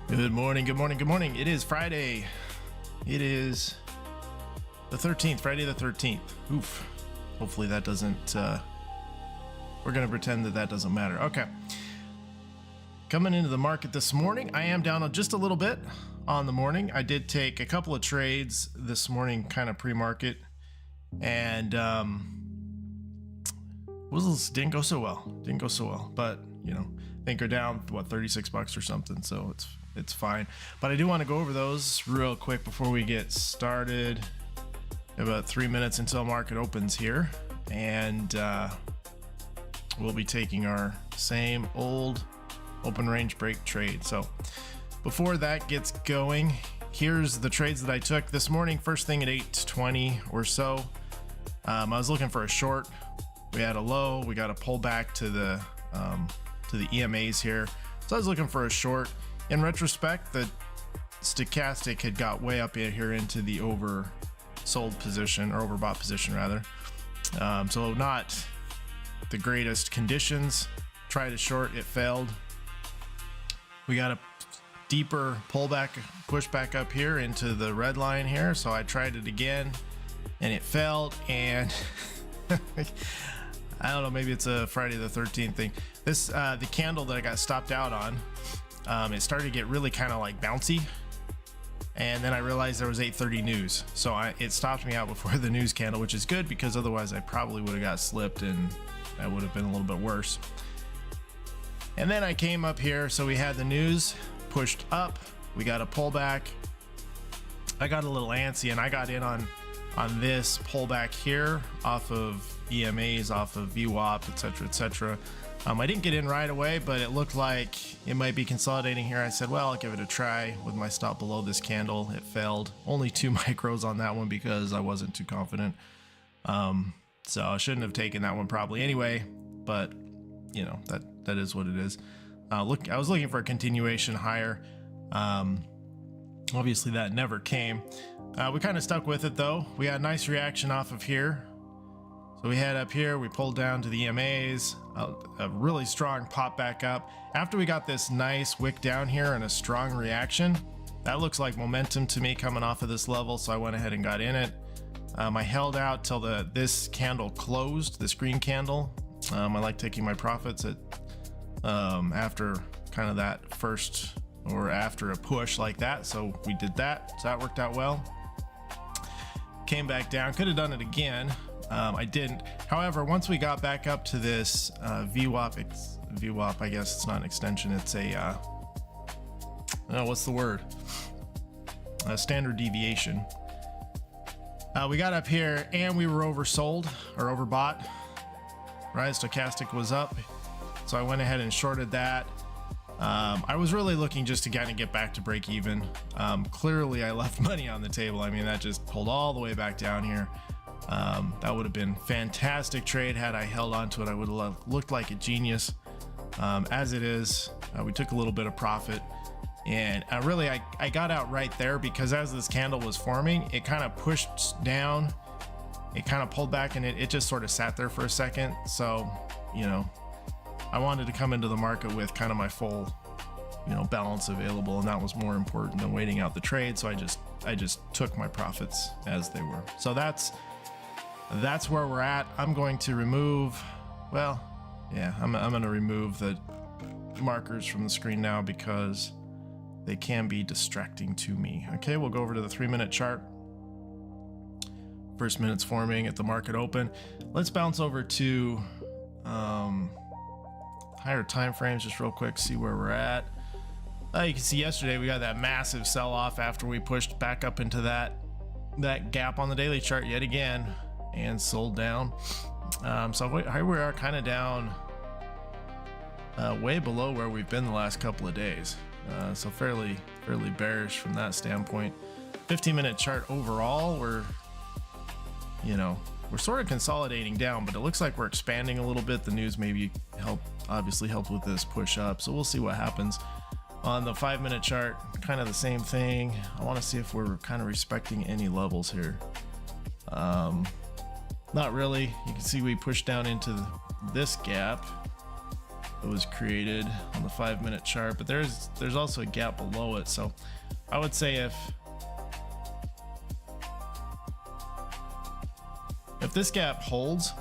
Good morning, good morning, good morning. It is Friday. It is the 13th, Friday the 13th. Oof. Hopefully that doesn't, we're going to pretend that that doesn't matter. Okay. Coming into the market this morning, I am down just a little bit on the morning. I did take a couple of trades this morning, kind of pre-market, and didn't go so well. But you know, I think are down what, $36 or something, so it's fine. But I do want to go over those real quick before we get started. About 3 minutes until market opens here, and we'll be taking our same old open range break trade. So before that gets going, here's the trades that I took this morning. First thing at 8:20 or so, I was looking for a short. We had a low, we got a pullback to the EMAs here, so I was looking for a short. In retrospect, the stochastic had got way up in here into the oversold position, or overbought position rather, so not the greatest conditions. Tried a short, it failed. We got a deeper pullback, push back up here into the red line here, so I tried it again and it failed. And I don't know, maybe it's a Friday the 13th thing. This the candle that I got stopped out on, it started to get really kind of like bouncy, and then I realized there was 8:30 news, so it stopped me out before the news candle, which is good because otherwise I probably would have got slipped and that would have been a little bit worse. And then I came up here, so we had the news pushed up, we got a pullback. I got a little antsy and I got in on this pullback here off of EMAs, off of VWAP, etc. I didn't get in right away, but it looked like it might be consolidating here. I said, well, I'll give it a try with my stop below this candle. It failed. Only 2 micros on that one because I wasn't too confident. So I shouldn't have taken that one probably anyway, but you know, that is what it is. I was looking for a continuation higher. Obviously that never came. We kind of stuck with it though. We had a nice reaction off of here. So we had up here, we pulled down to the EMAs, a really strong pop back up. After we got this nice wick down here and a strong reaction, that looks like momentum to me coming off of this level, so I went ahead and got in it. I held out till this candle closed, this green candle. I like taking my profits at after kind of that first, or after a push like that, so we did that, so that worked out well. Came back down, could have done it again. I didn't. However, once we got back up to this VWAP, I guess it's not an extension, it's a what's the word? A standard deviation. We got up here and we were oversold or overbought. Right, stochastic was up, so I went ahead and shorted that. I was really looking just to kind of get back to break even. Clearly, I left money on the table. I mean, that just pulled all the way back down here. That would have been fantastic trade had I held on to it. I would have looked like a genius. As it is, we took a little bit of profit, and I got out right there because as this candle was forming, it kind of pushed down, it kind of pulled back, and it just sort of sat there for a second. So, you know, I wanted to come into the market with kind of my full, you know, balance available, and that was more important than waiting out the trade. So I just took my profits as they were. So that's where we're at. I'm going to remove, well, yeah, I'm going to remove the markers from the screen now because they can be distracting to me. Okay, we'll go over to the 3-minute chart. First minute's forming at the market open. Let's bounce over to higher time frames just real quick, see where we're at. You can see yesterday we got that massive sell-off after we pushed back up into that gap on the daily chart yet again and sold down. So here we are, kind of down way below where we've been the last couple of days. So fairly bearish from that standpoint. 15-minute chart overall, we're sort of consolidating down, but it looks like we're expanding a little bit. The news maybe obviously helped with this push up, so we'll see what happens. On the 5-minute chart, kind of the same thing. I want to see if we're kind of respecting any levels here. Not really. You can see we pushed down into this gap. that was created on the 5-minute chart, but there's also a gap below it. So I would say if this gap holds,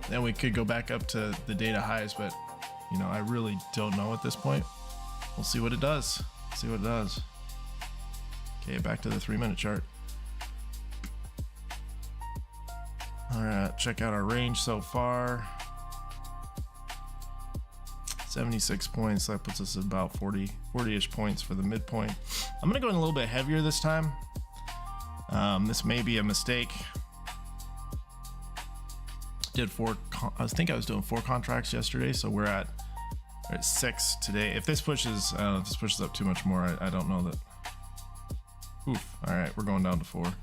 then we could go back up to the data highs, but you know, I really don't know at this point. We'll see what it does. See what it does. Okay, back to the 3-minute chart. All right, check out our range so far. 76 points, that puts us at about 40-ish points for the midpoint. I'm gonna go in a little bit heavier this time. This may be a mistake. I think I was doing 4 contracts yesterday, so we're at 6 today. If this pushes, I don't know if this pushes up too much more, I don't know that. Oof, all right, we're going down to 4.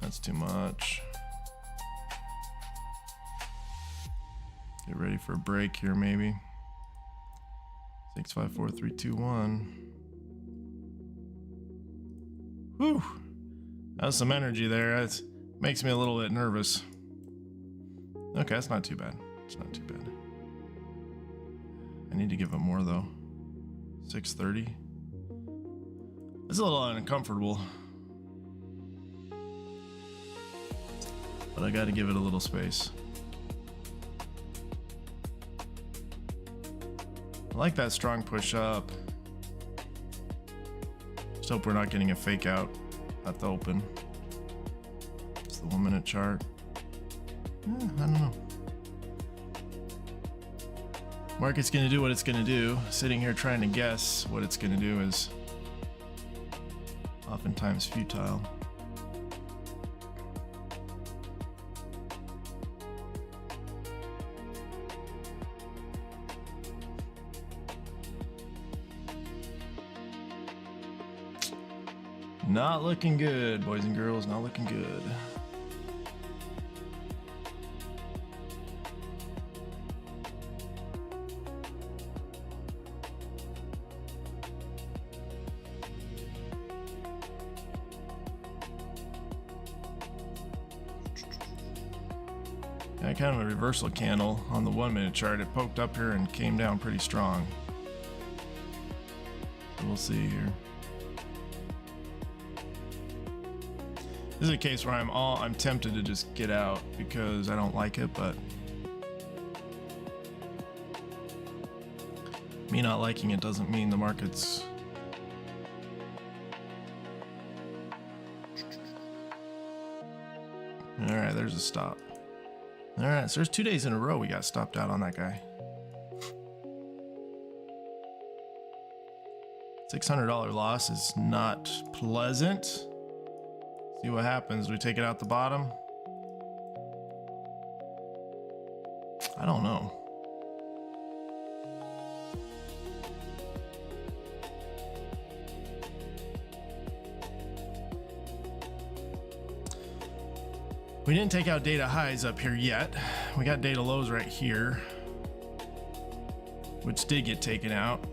That's too much. Get ready for a break here, maybe. 6, 5, 4, 3, 2, 1. Whew. That's some energy there. That makes me a little bit nervous. Okay, that's not too bad. It's not too bad. I need to give it more though. 630. It's a little uncomfortable, but I got to give it a little space. I like that strong push up. Just hope we're not getting a fake out at the open. It's the 1-minute chart. I don't know. Market's gonna do what it's gonna do. Sitting here trying to guess what it's gonna do is oftentimes futile. Not looking good, boys and girls, not looking good. Yeah, kind of a reversal candle on the 1-minute chart. It poked up here and came down pretty strong. So we'll see here. This is a case where I'm tempted to just get out because I don't like it, but me not liking it doesn't mean the market's all right. There's a stop. All right, so there's 2 days in a row we got stopped out on that guy. $600 loss is not pleasant. See what happens. We take it out the bottom. I don't know. We didn't take out data highs up here yet. We got data lows right here, which did get taken out.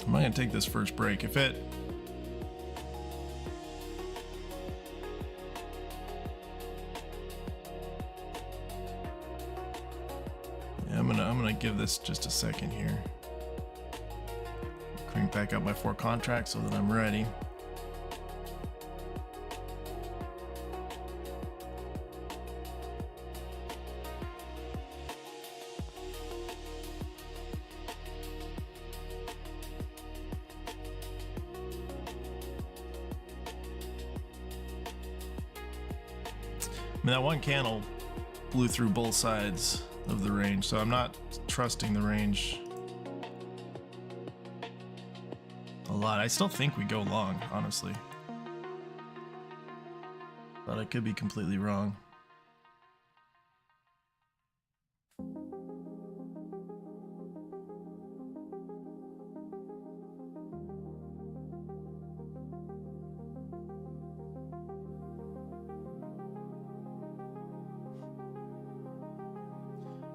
I'm not gonna take this first break. If it I'm gonna give this just a second here. Crank back up my 4 contracts so that I'm ready. I mean, that one candle blew through both sides of the range, so I'm not trusting the range a lot. I still think we go long, honestly, but I could be completely wrong.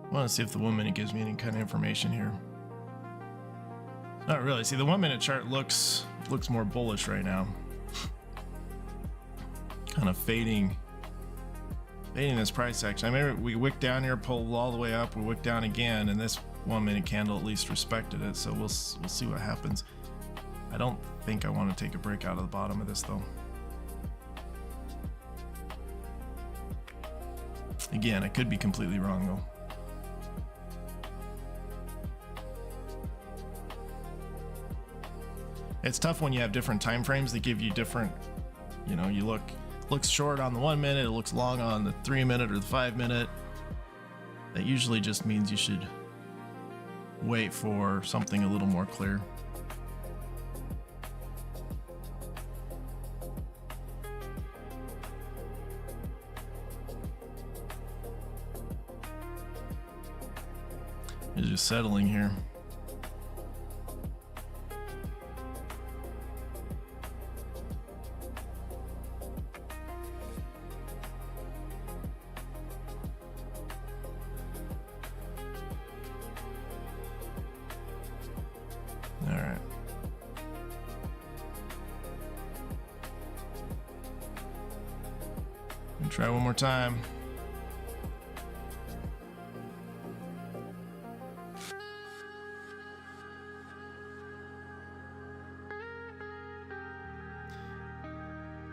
I want to see if the 1 minute gives me any kind of information here. Not really. See, the 1 minute chart looks more bullish right now. Kind of fading Fading this price action. I remember we wicked down here, pulled all the way up, we wicked down again, and this 1 minute candle at least respected it. So we'll see what happens. I don't think I want to take a break out of the bottom of this though. Again, I could be completely wrong though. It's tough when you have different time frames that give you different, you know, you looks short on the 1 minute, it looks long on the 3 minute or the 5 minute. That usually just means you should wait for something a little more clear. It's just settling here. All right. Try one more time.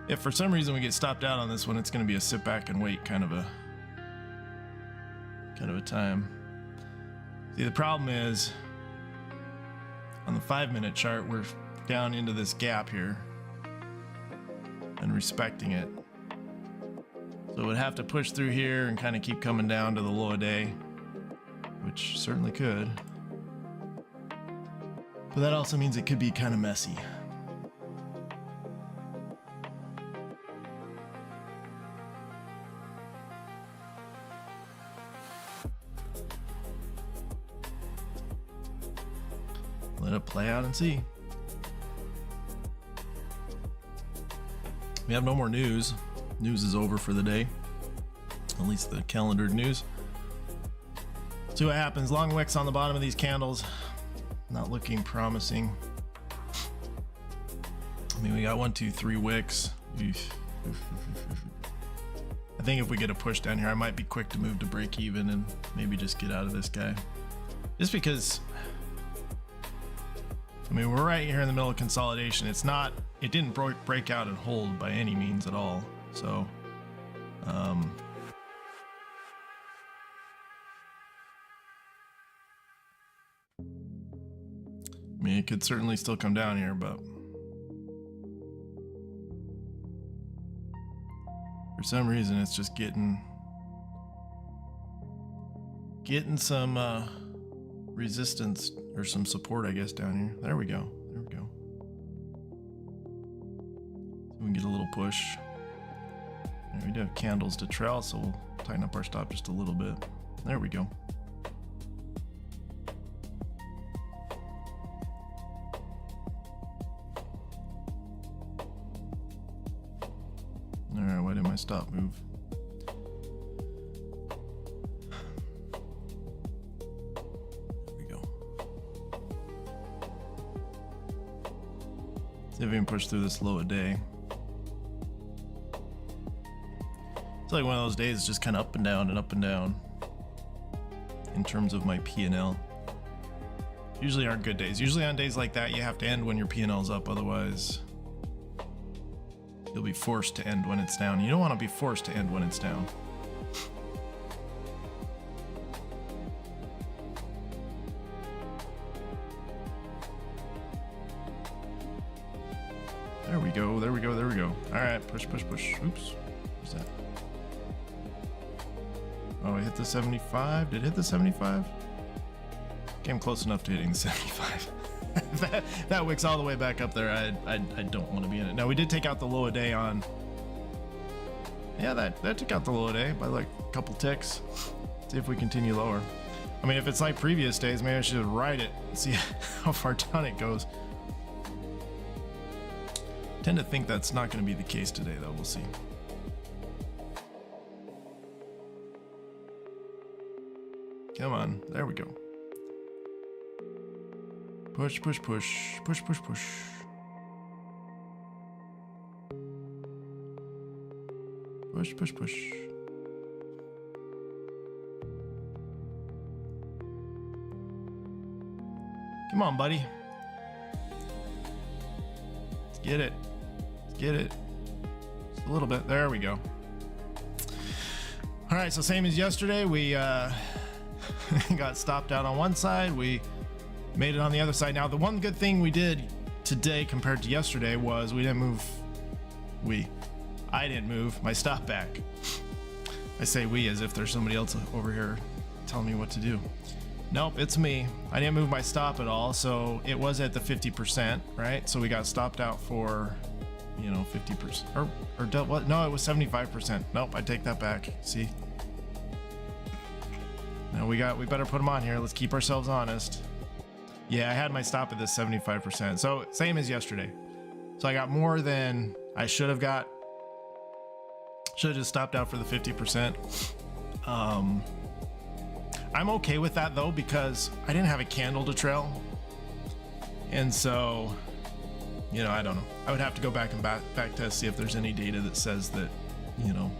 If for some reason we get stopped out on this one, it's going to be a sit back and wait kind of a time. See, the problem is on the 5 minute chart, we're down into this gap here and respecting it. So we'd have to push through here and kind of keep coming down to the low of day, which certainly could. But that also means it could be kind of messy. Let it play out and see. We have no more news. News is over for the day. At least the calendared news. See what happens. Long wicks on the bottom of these candles. Not looking promising. I mean, we got 1, 2, 3 wicks. I think if we get a push down here, I might be quick to move to break even and maybe just get out of this guy. Just because, I mean, we're right here in the middle of consolidation. It didn't break out and hold by any means at all. So, I mean, it could certainly still come down here, but for some reason, it's just getting some resistance or some support, I guess, down here. There we go. There we go. So we can get a little push. And we do have candles to trail, so we'll tighten up our stop just a little bit. There we go. All right, why did my stop move? There we go. See if we can push through this low a day. It's like one of those days, it's just kind of up and down and up and down in terms of my P&L. Usually aren't good days. Usually on days like that, you have to end when your P&L's up, otherwise you'll be forced to end when it's down. You don't want to be forced to end when it's down. There we go, there we go, there we go. All right, push, push, push. Oops, what's that? Oh, it hit the 75. Did it hit the 75? Came close enough to hitting the 75. that wicks all the way back up there. I don't want to be in it. Now, we did take out the low a day on. Yeah, that took out the low a day by like a couple ticks. See if we continue lower. I mean, if it's like previous days, maybe I should ride it and see how far down it goes. I tend to think that's not going to be the case today, though. We'll see. Come on, there we go. Push, push, push, push, push, push. Push, push, push. Come on, buddy. Let's get it. Let's get it. Just a little bit. There we go. All right, so same as yesterday, we got stopped out on one side. We made it on the other side. Now, the one good thing we did today compared to yesterday was we didn't move. I didn't move my stop back. I say we as if there's somebody else over here telling me what to do. Nope, it's me. I didn't move my stop at all, so it was at the 50%, right? So we got stopped out for, you know, 50% or what? No, it was 75%. Nope, I take that back. See? Now we better put them on here. Let's keep ourselves honest. Yeah, I had my stop at this 75%. So same as yesterday. So I got more than I should have got. Should have just stopped out for the 50%. I'm okay with that though, because I didn't have a candle to trail. And so, you know, I don't know. I would have to go back and back test, see if there's any data that says that, you know,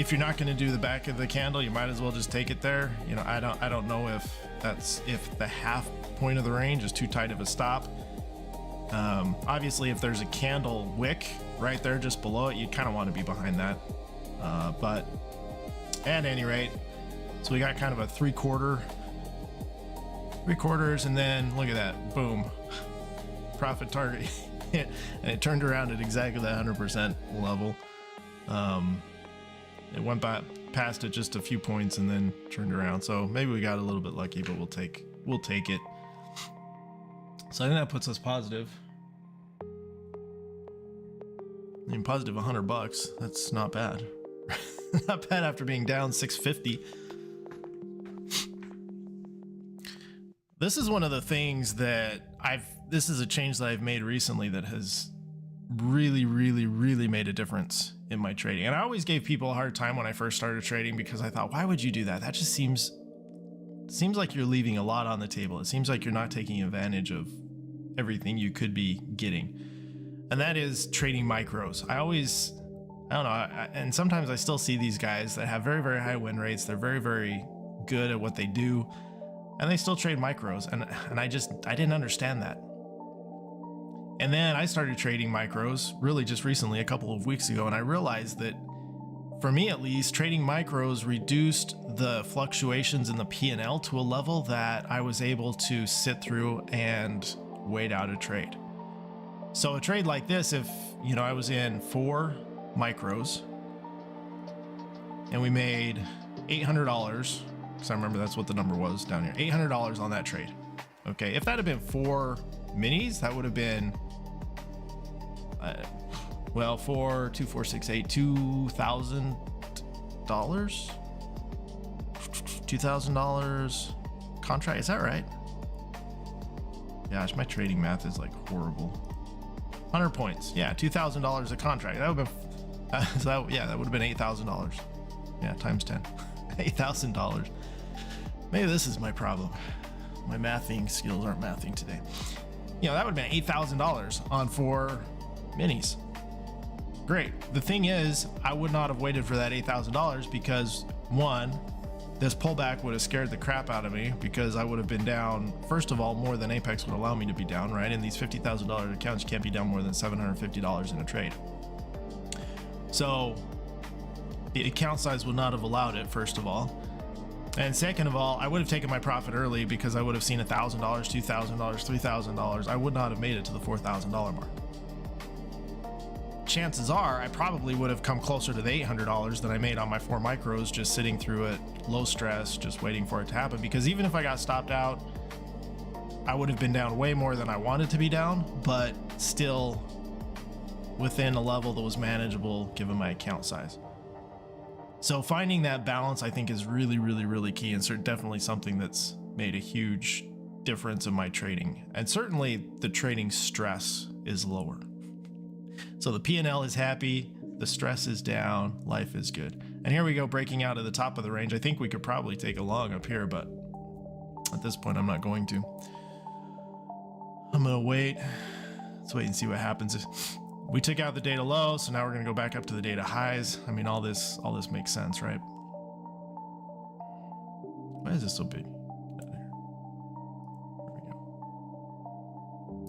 if you're not going to do the back of the candle, you might as well just take it there. You know, I don't know if the half point of the range is too tight of a stop. Obviously, if there's a candle wick right there just below it, you kind of want to be behind that. But at any rate, so we got kind of a three quarters, and then look at that, boom, profit target, and it turned around at exactly that 100% level. It went past it just a few points and then turned around. So maybe we got a little bit lucky, but we'll take it. So I think that puts us positive. I mean, positive $100. That's not bad. Not bad after being down 650. This is one of the things that this is a change that I've made recently that has really made a difference in my trading. And I always gave people a hard time when I first started trading, because I thought, why would you do that? That just seems like you're leaving a lot on the table. It seems like you're not taking advantage of everything you could be getting. And that is trading micros. I don't know. And sometimes I still see these guys that have very high win rates. They're very good at what they do, and they still trade micros. And I didn't understand that. And then I started trading micros really just recently, a couple of weeks ago, and I realized that, for me at least, trading micros reduced the fluctuations in the P&L to a level that I was able to sit through and wait out a trade. So a trade like this, if you know I was in 4 micros and we made $800, because I remember that's what the number was down here, $800 on that trade. Okay, if that had been 4 minis, that would have been well, 4, 2, 4, 6, 8, $2,000. $2,000 contract, is that right? Gosh, my trading math is like horrible. 100 points, yeah, $2,000 a contract. That would have been that would have been $8,000. Yeah, times 10. $8,000. Maybe this is my problem. My mathing skills aren't mathing today. You know, that would have been $8,000 on 4 minis. Great. The thing is, I would not have waited for that $8,000 because, one, this pullback would have scared the crap out of me, because I would have been down, first of all, more than Apex would allow me to be down, right? In these $50,000 accounts, you can't be down more than $750 in a trade. So the account size would not have allowed it, first of all. And second of all, I would have taken my profit early, because I would have seen $1,000, $2,000, $3,000. I would not have made it to the $4,000 mark. Chances are I probably would have come closer to the $800 that I made on my 4 micros, just sitting through it, low stress, just waiting for it to happen. Because even if I got stopped out, I would have been down way more than I wanted to be down, but still within a level that was manageable given my account size. So finding that balance, I think, is really key, and definitely something that's made a huge difference in my trading. And certainly the trading stress is lower. So the P&L is happy, the stress is down, life is good. And here we go, breaking out of the top of the range. I think we could probably take a long up here, but at this point I'm not going to. I'm gonna wait. Let's wait and see what happens. We took out the data low, so now we're gonna go back up to the data highs. I mean, all this makes sense, right? Why is this so big?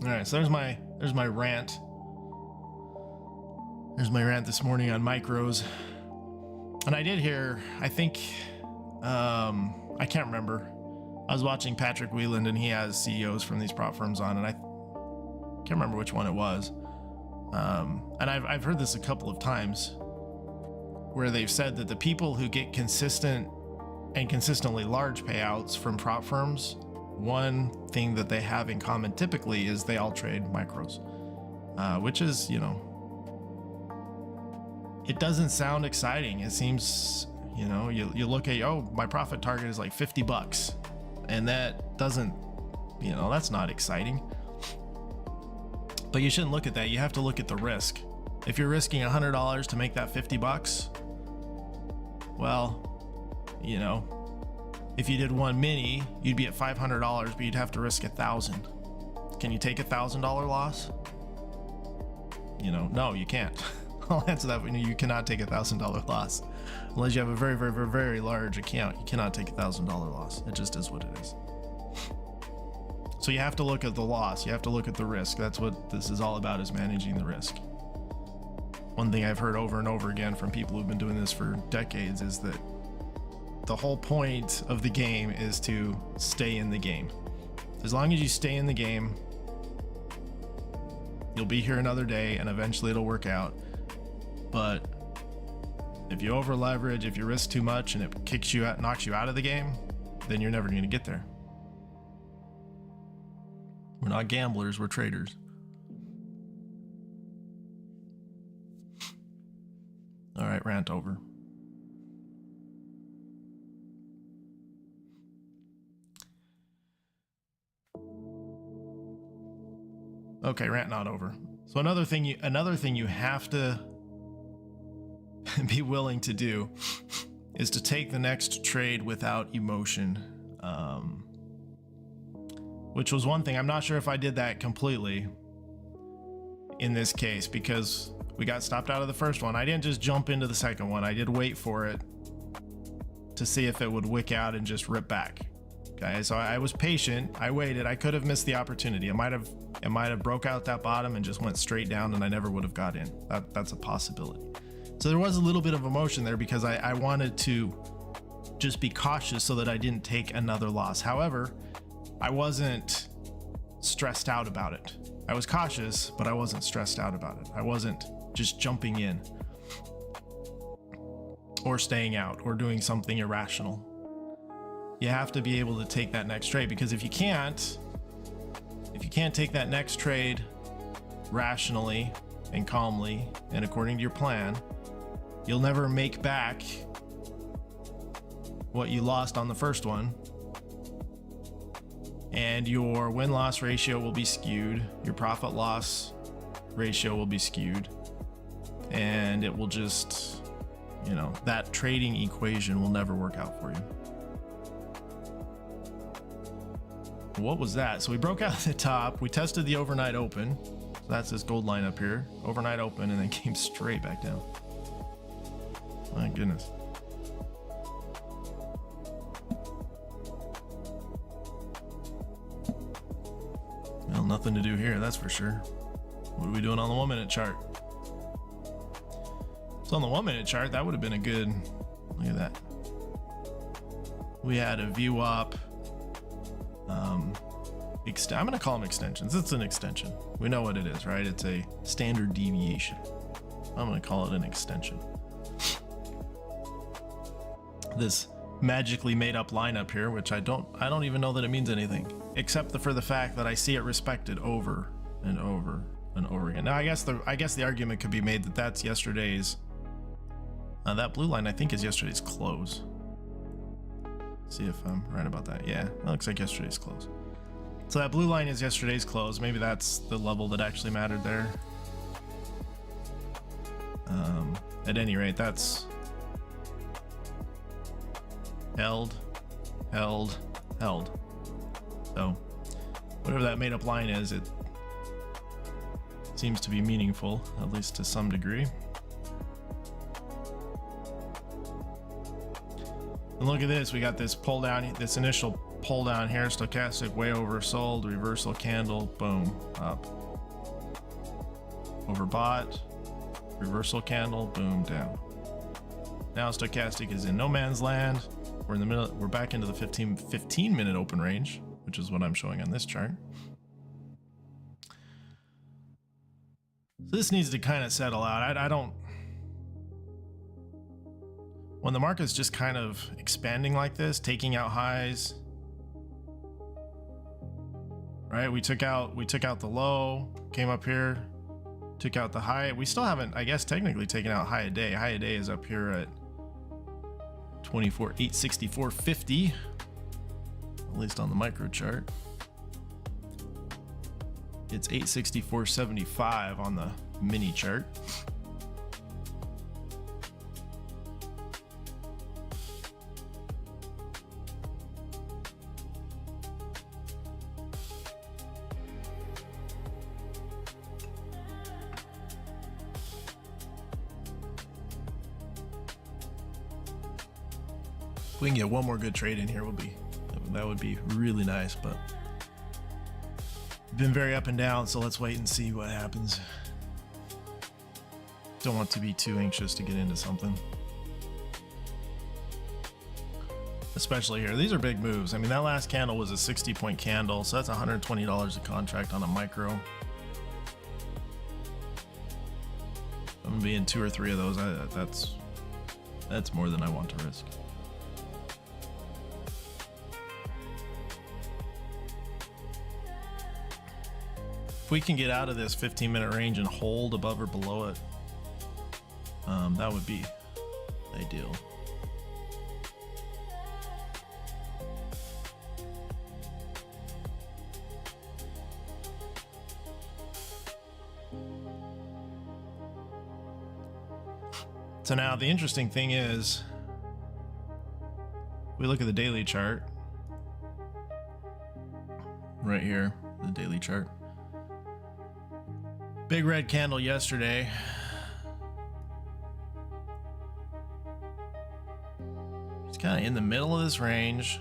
All right, so there's my rant. There's my rant this morning on micros. And I did hear, I think, I can't remember. I was watching Patrick Wieland, and he has CEOs from these prop firms on, and I can't remember which one it was. And I've heard this a couple of times where they've said that the people who get consistent and consistently large payouts from prop firms, one thing that they have in common typically is they all trade micros, which is, you know, it doesn't sound exciting. It seems, you know, you look at, oh, my profit target is like $50, and that doesn't, you know, that's not exciting. But you shouldn't look at that. You have to look at the risk. If you're risking $100 to make that $50, well, you know, if you did one mini, you'd be at $500, but you'd have to risk $1,000. Can you take $1,000 loss? You know, no, you can't. I'll answer that. You cannot take $1,000 loss unless you have a very, very, very, very large account. You cannot take $1,000 loss. It just is what it is. So you have to look at the loss. You have to look at the risk. That's what this is all about, is managing the risk. One thing I've heard over and over again from people who've been doing this for decades is that the whole point of the game is to stay in the game. As long as you stay in the game, you'll be here another day, and eventually it'll work out. But if you over leverage, if you risk too much and it kicks you out, knocks you out of the game, then you're never going to get there. We're not gamblers, we're traders. All right, rant over. Okay, rant not over. So another thing you have to be willing to do is to take the next trade without emotion. Which was one thing. I'm not sure if I did that completely in this case, because we got stopped out of the first one. I didn't just jump into the second one. I did wait for it to see if it would wick out and just rip back. Okay, so I was patient. I waited. I could have missed the opportunity. It might have broke out that bottom and just went straight down, and I never would have got in. That's a possibility. So there was a little bit of emotion there because I wanted to just be cautious so that I didn't take another loss. However, I wasn't stressed out about it. I was cautious, but I wasn't stressed out about it. I wasn't just jumping in or staying out or doing something irrational. You have to be able to take that next trade, because if you can't take that next trade rationally and calmly and according to your plan, you'll never make back what you lost on the first one. And your win-loss ratio will be skewed. Your profit-loss ratio will be skewed. And it will just, you know, that trading equation will never work out for you. What was that? So we broke out at the top. We tested the overnight open. So that's this gold line up here. Overnight open, and then came straight back down. My goodness. Well, nothing to do here, that's for sure. What are we doing on the 1 minute chart? So on the 1 minute chart, that would have been a good, look at that. We had a VWAP. I'm going to call them extensions. It's an extension. We know what it is, right? It's a standard deviation. I'm going to call it an extension. This magically made up line up here, which I don't even know that it means anything, except for the fact that I see it respected over and over and over again. Now, I guess the argument could be made that that's yesterday's. That blue line, I think, is yesterday's close. See if I'm right about that. Yeah, that looks like yesterday's close. So that blue line is yesterday's close. Maybe that's the level that actually mattered there. At any rate, that's held. So whatever that made up line is, it seems to be meaningful, at least to some degree. And look at this, we got this pull down, this initial pull down here, stochastic way oversold, reversal candle, boom, up. Overbought, reversal candle, boom, down. Now stochastic is in no man's land. We're in the middle, we're back into the 15 minute open range, which is what I'm showing on this chart. So this needs to kind of settle out. I don't, when the market's just kind of expanding like this, taking out highs, right? We took out the low, came up here, took out the high. We still haven't, I guess, technically taken out high a day. High a day is up here at 864.50, at least on the micro chart. It's 864.75 on the mini chart. If we can get one more good trade in here, that would be really nice, but been very up and down, so let's wait and see what happens. Don't want to be too anxious to get into something, especially here. These are big moves. I mean, that last candle was a 60-point candle, so that's $120 a contract on a micro. I'm gonna be in 2 or 3 of those. That's more than I want to risk. If we can get out of this 15-minute range and hold above or below it, that would be ideal. So now the interesting thing is, we look at the daily chart right here, the daily chart. Big red candle yesterday. It's kind of in the middle of this range.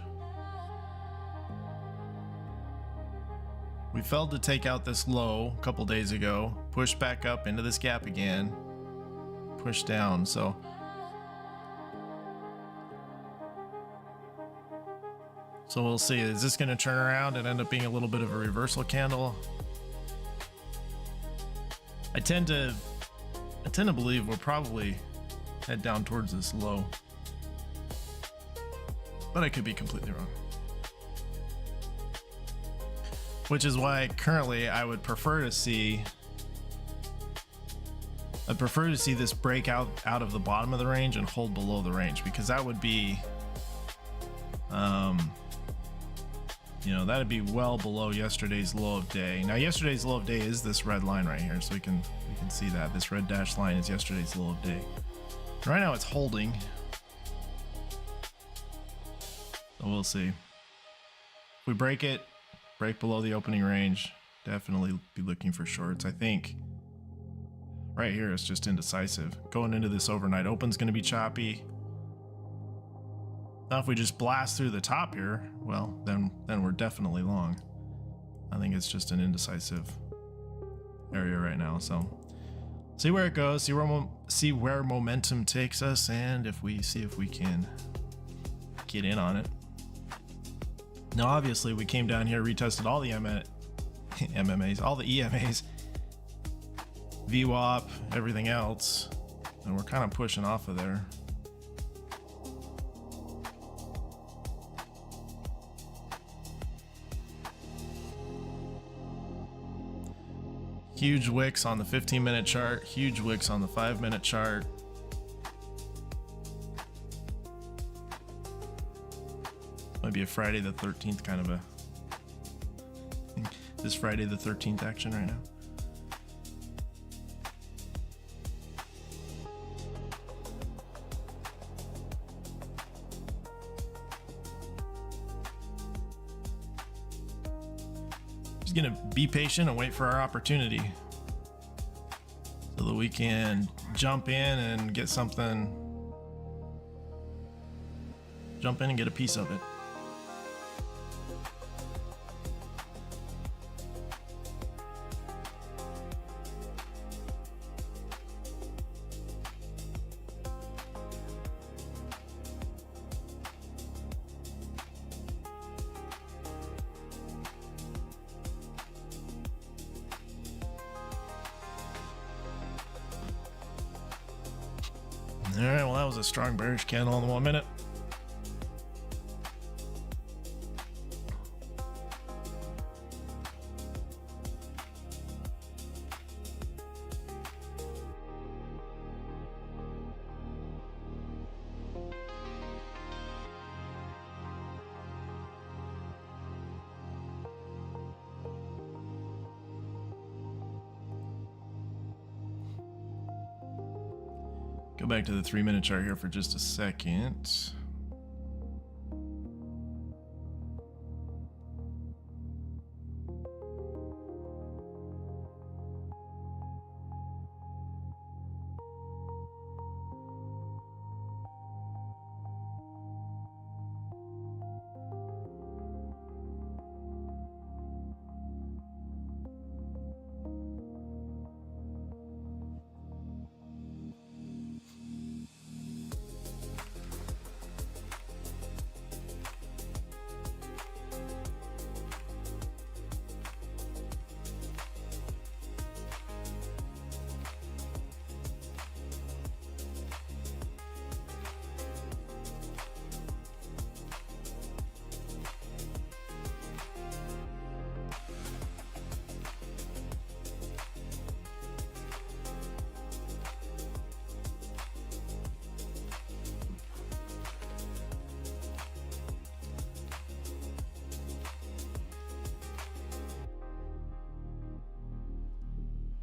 We failed to take out this low a couple days ago, pushed back up into this gap again, pushed down. So we'll see. Is this going to turn around and end up being a little bit of a reversal candle? I tend to believe we'll probably head down towards this low, but I could be completely wrong. Which is why currently I would prefer to see this break out of the bottom of the range and hold below the range, because that would be that'd be well below yesterday's low of day. Now yesterday's low of day is this red line right here, so we can see that this red dashed line is yesterday's low of day. Right now it's holding, so we'll see. If we break below the opening range, definitely be looking for shorts. I think right here it's just indecisive. Going into this overnight open's going to be choppy. Now if we just blast through the top here, well, then we're definitely long. I think it's just an indecisive area right now. So see where it goes, see where momentum takes us, and if we can get in on it. Now obviously we came down here, retested all the MMAs, all the EMAs, VWAP, everything else, and we're kind of pushing off of there. Huge wicks on the 15-minute chart, huge wicks on the 5-minute chart. Might be a Friday the 13th kind of this Friday the 13th action right now. Just gonna be patient and wait for our opportunity so that we can jump in and get something, jump in and get a piece of it. All right, well, that was a strong bearish candle in the 1 minute. Go back to the 3-minute chart here for just a second.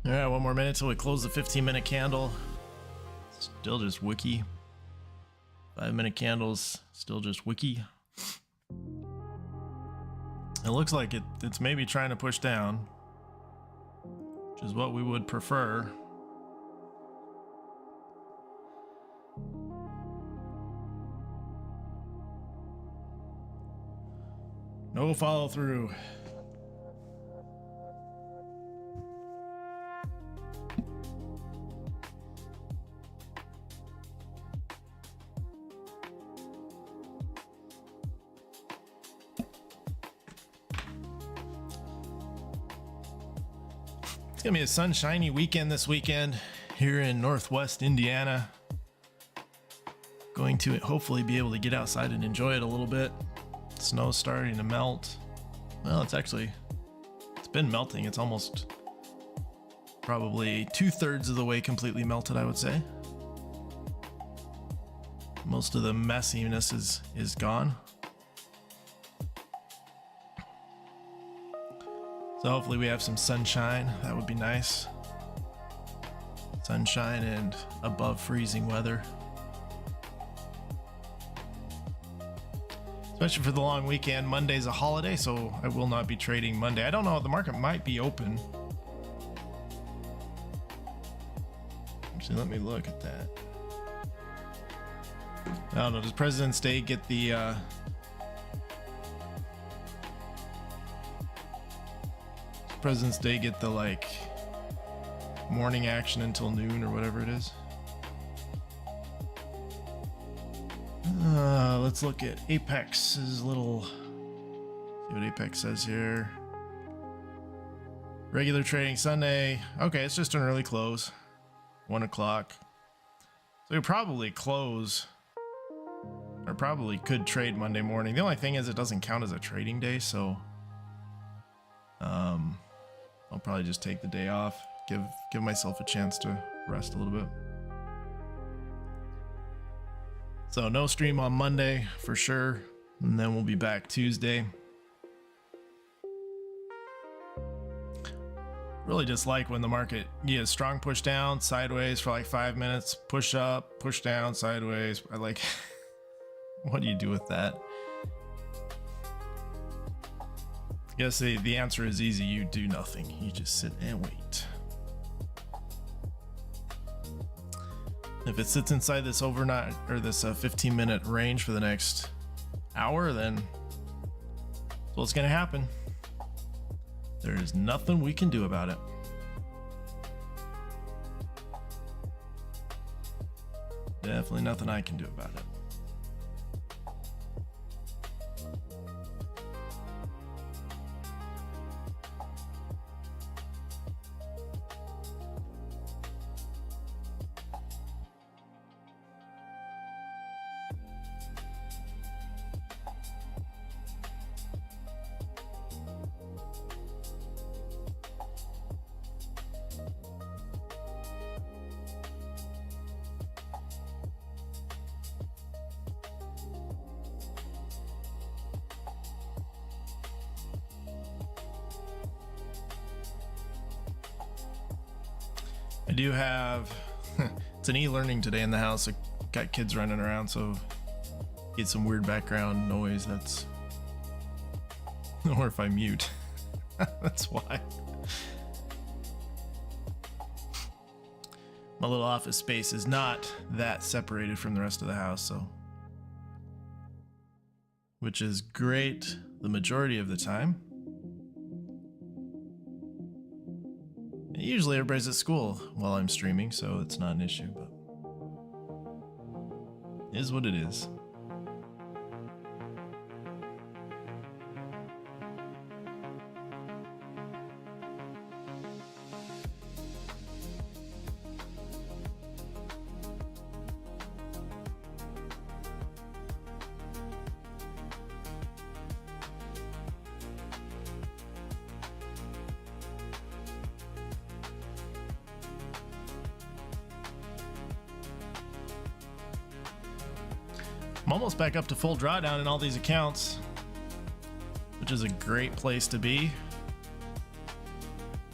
All right, 1 more minute till we close the 15-minute candle. Still just wiki. 5-minute candles, still just wiki. It looks like it's maybe trying to push down, which is what we would prefer. No follow through. It's gonna be a sunshiny weekend this weekend here in Northwest Indiana. Going to hopefully be able to get outside and enjoy it a little bit. Snow's starting to melt. Well, it's been melting. It's almost probably 2/3 of the way completely melted, I would say. Most of the messiness is gone. So hopefully we have some sunshine. That would be nice. Sunshine and above freezing weather. Especially for the long weekend. Monday's a holiday, so I will not be trading Monday. I don't know, the market might be open. Actually, let me look at that. I don't know, does President's Day get the like morning action until noon or whatever it is? Let's look at Apex's little, see what Apex says here. Regular trading Sunday. Okay, it's just an early close. 1 o'clock. So we probably close, or probably could trade Monday morning. The only thing is it doesn't count as a trading day, so I'll probably just take the day off, give myself a chance to rest a little bit. So no stream on Monday for sure, and then we'll be back Tuesday. Really just like when the market, yeah, strong push down, sideways for like 5 minutes, push up, push down, sideways. I like, what do you do with that? I guess the answer is easy. You do nothing. You just sit and wait. If it sits inside this overnight or this 15-minute range for the next hour, then that's what's going to happen. There is nothing we can do about it. Definitely nothing I can do about it. I do have it's an e-learning today in the house. I got kids running around, so get some weird background noise. That's or if I mute. That's why. My little office space is not that separated from the rest of the house, so which is great the majority of the time. And usually everybody's at school while I'm streaming, so it's not an issue, but it is what it is. I'm almost back up to full drawdown in all these accounts, which is a great place to be.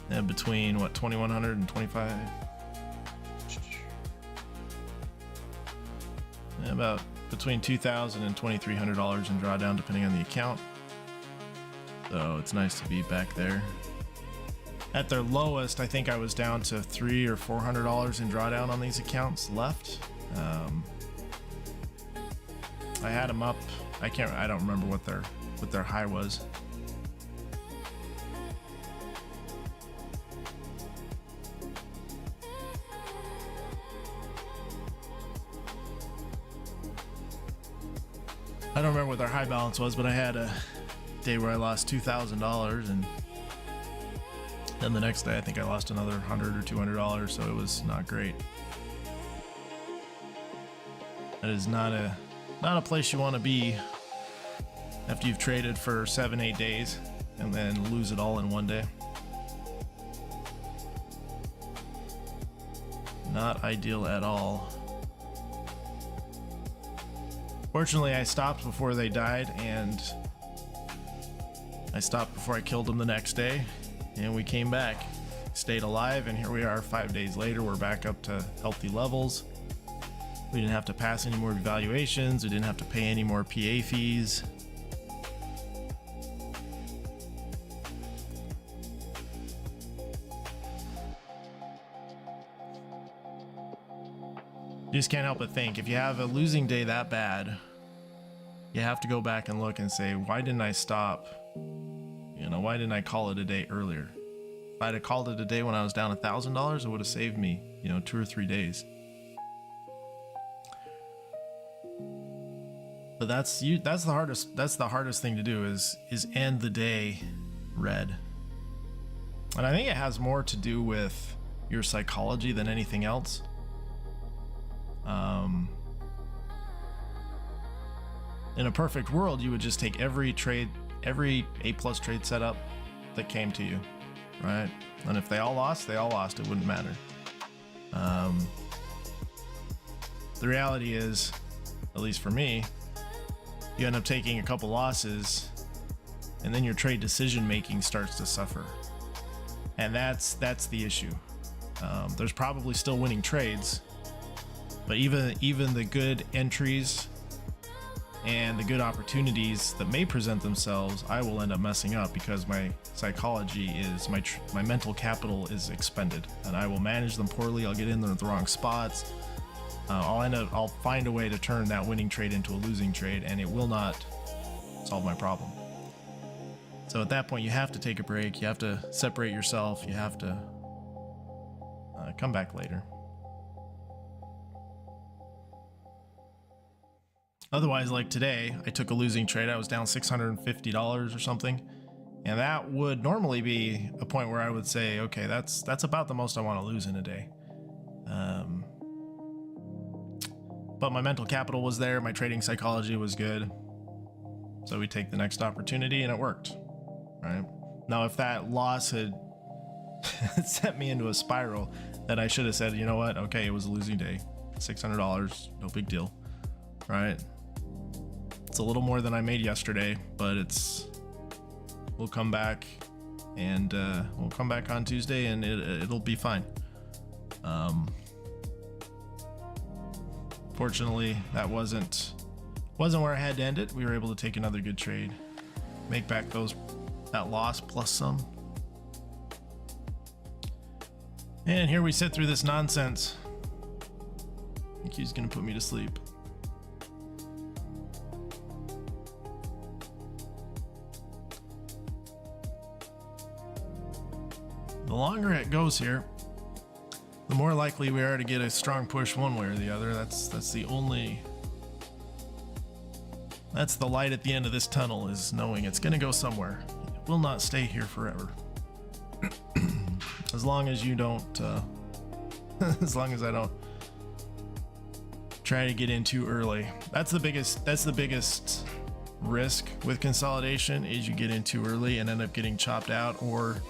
And between what, 2,100 and 25? About between $2,000 and $2,300 in drawdown, depending on the account. So it's nice to be back there. At their lowest, I think I was down to $300 or $400 in drawdown on these accounts left. I had them up. I don't remember what their high was. I don't remember what their high balance was, but I had a day where I lost $2,000, and then the next day I think I lost another $100 or $200, so it was not great. That is not a place you want to be after you've traded for 7-8 days and then lose it all in one day. Not ideal at all. Fortunately, I stopped before they died, and I stopped before I killed them the next day, and we came back, stayed alive, and here we are 5 days later. We're back up to healthy levels. We didn't have to pass any more evaluations. We didn't have to pay any more PA fees. You just can't help but think, if you have a losing day that bad, you have to go back and look and say, why didn't I stop? You know, why didn't I call it a day earlier? If I'd have called it a day when I was down $1,000, it would have saved me, 2 or 3 days. But that's the hardest thing to do is end the day red. And I think it has more to do with your psychology than anything else. In a perfect world, you would just take every A+ trade setup that came to you, right? And if they all lost, it wouldn't matter. The reality is, at least for me, you end up taking a couple losses, and then your trade decision making starts to suffer, and that's the issue. There's probably still winning trades, but even the good entries and the good opportunities that may present themselves, I will end up messing up because my psychology is my mental capital is expended, and I will manage them poorly. I'll get in there at the wrong spots. I'll find a way to turn that winning trade into a losing trade, and it will not solve my problem. So at that point, you have to take a break. You have to separate yourself. You have to come back later. Otherwise, like today, I took a losing trade. I was down $650 or something, and that would normally be a point where I would say, okay, that's about the most I want to lose in a day. But my mental capital was there, my trading psychology was good, so we take the next opportunity, and it worked. Right now, if that loss had sent me into a spiral, then I should have said, you know what, okay, it was a losing day, $600, no big deal. Right, it's a little more than I made yesterday, but we'll come back, and we'll come back on Tuesday, and it'll be fine. Fortunately, that wasn't where I had to end it. We were able to take another good trade, make back that loss plus some. And here we sit through this nonsense. I think he's gonna put me to sleep. The longer it goes here, the more likely we are to get a strong push one way or the other. That's the light at the end of this tunnel, is knowing it's gonna go somewhere. It will not stay here forever. As long as you don't, as long as I don't try to get in too early. That's the biggest risk with consolidation, is you get in too early and end up getting chopped out, or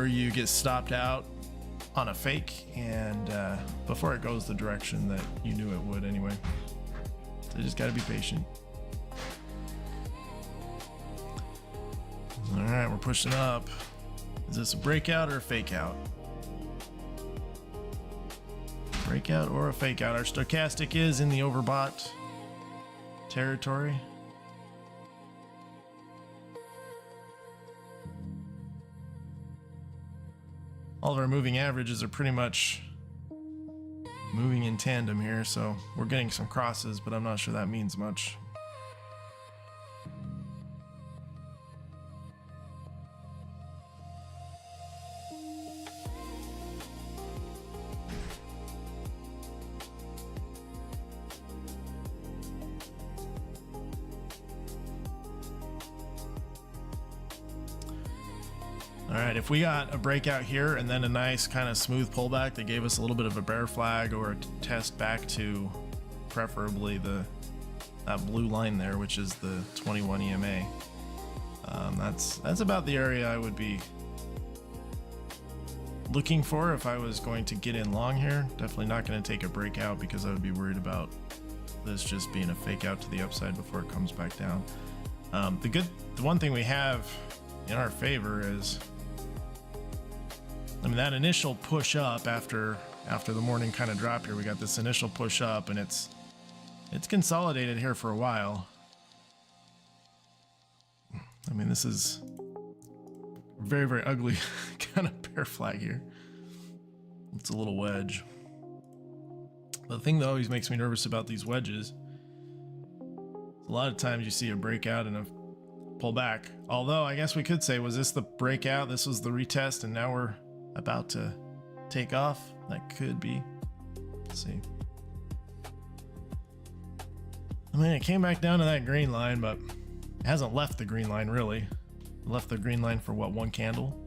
you get stopped out on a fake, and before it goes the direction that you knew it would anyway. So you just got to be patient. All right, we're pushing up. Is this a breakout or a fake out? Breakout or a fake out? Our stochastic is in the overbought territory. All of our moving averages are pretty much moving in tandem here, so we're getting some crosses, but I'm not sure that means much. All right, if we got a breakout here and then a nice kind of smooth pullback that gave us a little bit of a bear flag, or a test back to preferably that blue line there, which is the 21 EMA, that's about the area I would be looking for if I was going to get in long here. Definitely not going to take a breakout, because I would be worried about this just being a fake out to the upside before it comes back down. The one thing we have in our favor is, I mean, that initial push up after the morning kind of drop here, we got this initial push up, and it's consolidated here for a while. I mean, this is very, very ugly kind of bear flag here. It's a little wedge. The thing that always makes me nervous about these wedges, a lot of times you see a breakout and a pull back. Although I guess we could say, was this the breakout? This was the retest, and now we're about to take off? That could be. Let's see. I mean, it came back down to that green line, but it hasn't left the green line really. It left the green line for what, one candle?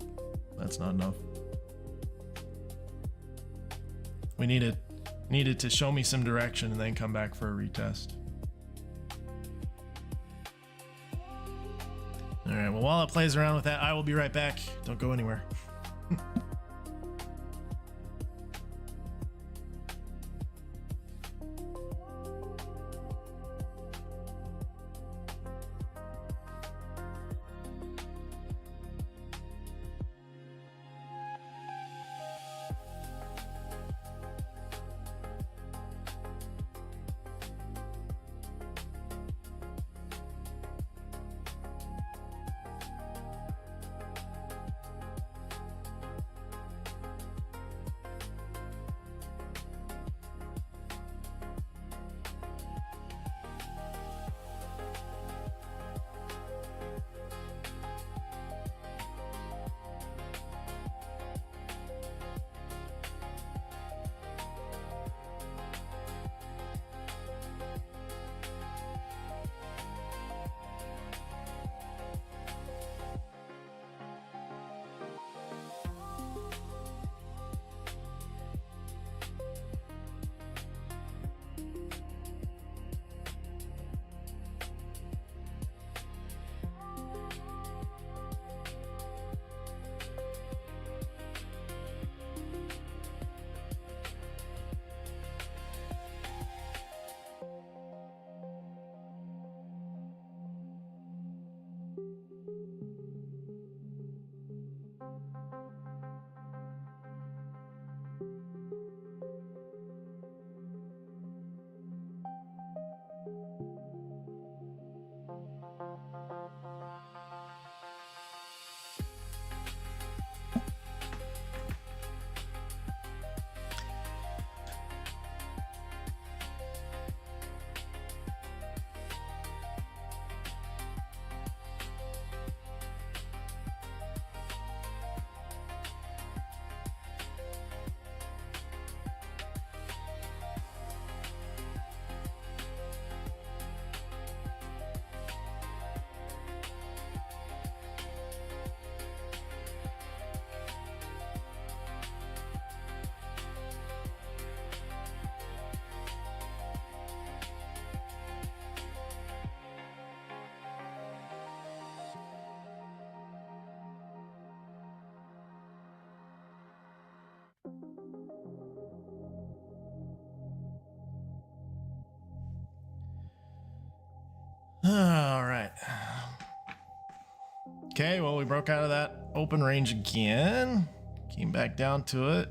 That's not enough. We needed to show me some direction and then come back for a retest. All right, well, while it plays around with that, I will be right back. Don't go anywhere. Okay, well, we broke out of that open range again. Came back down to it.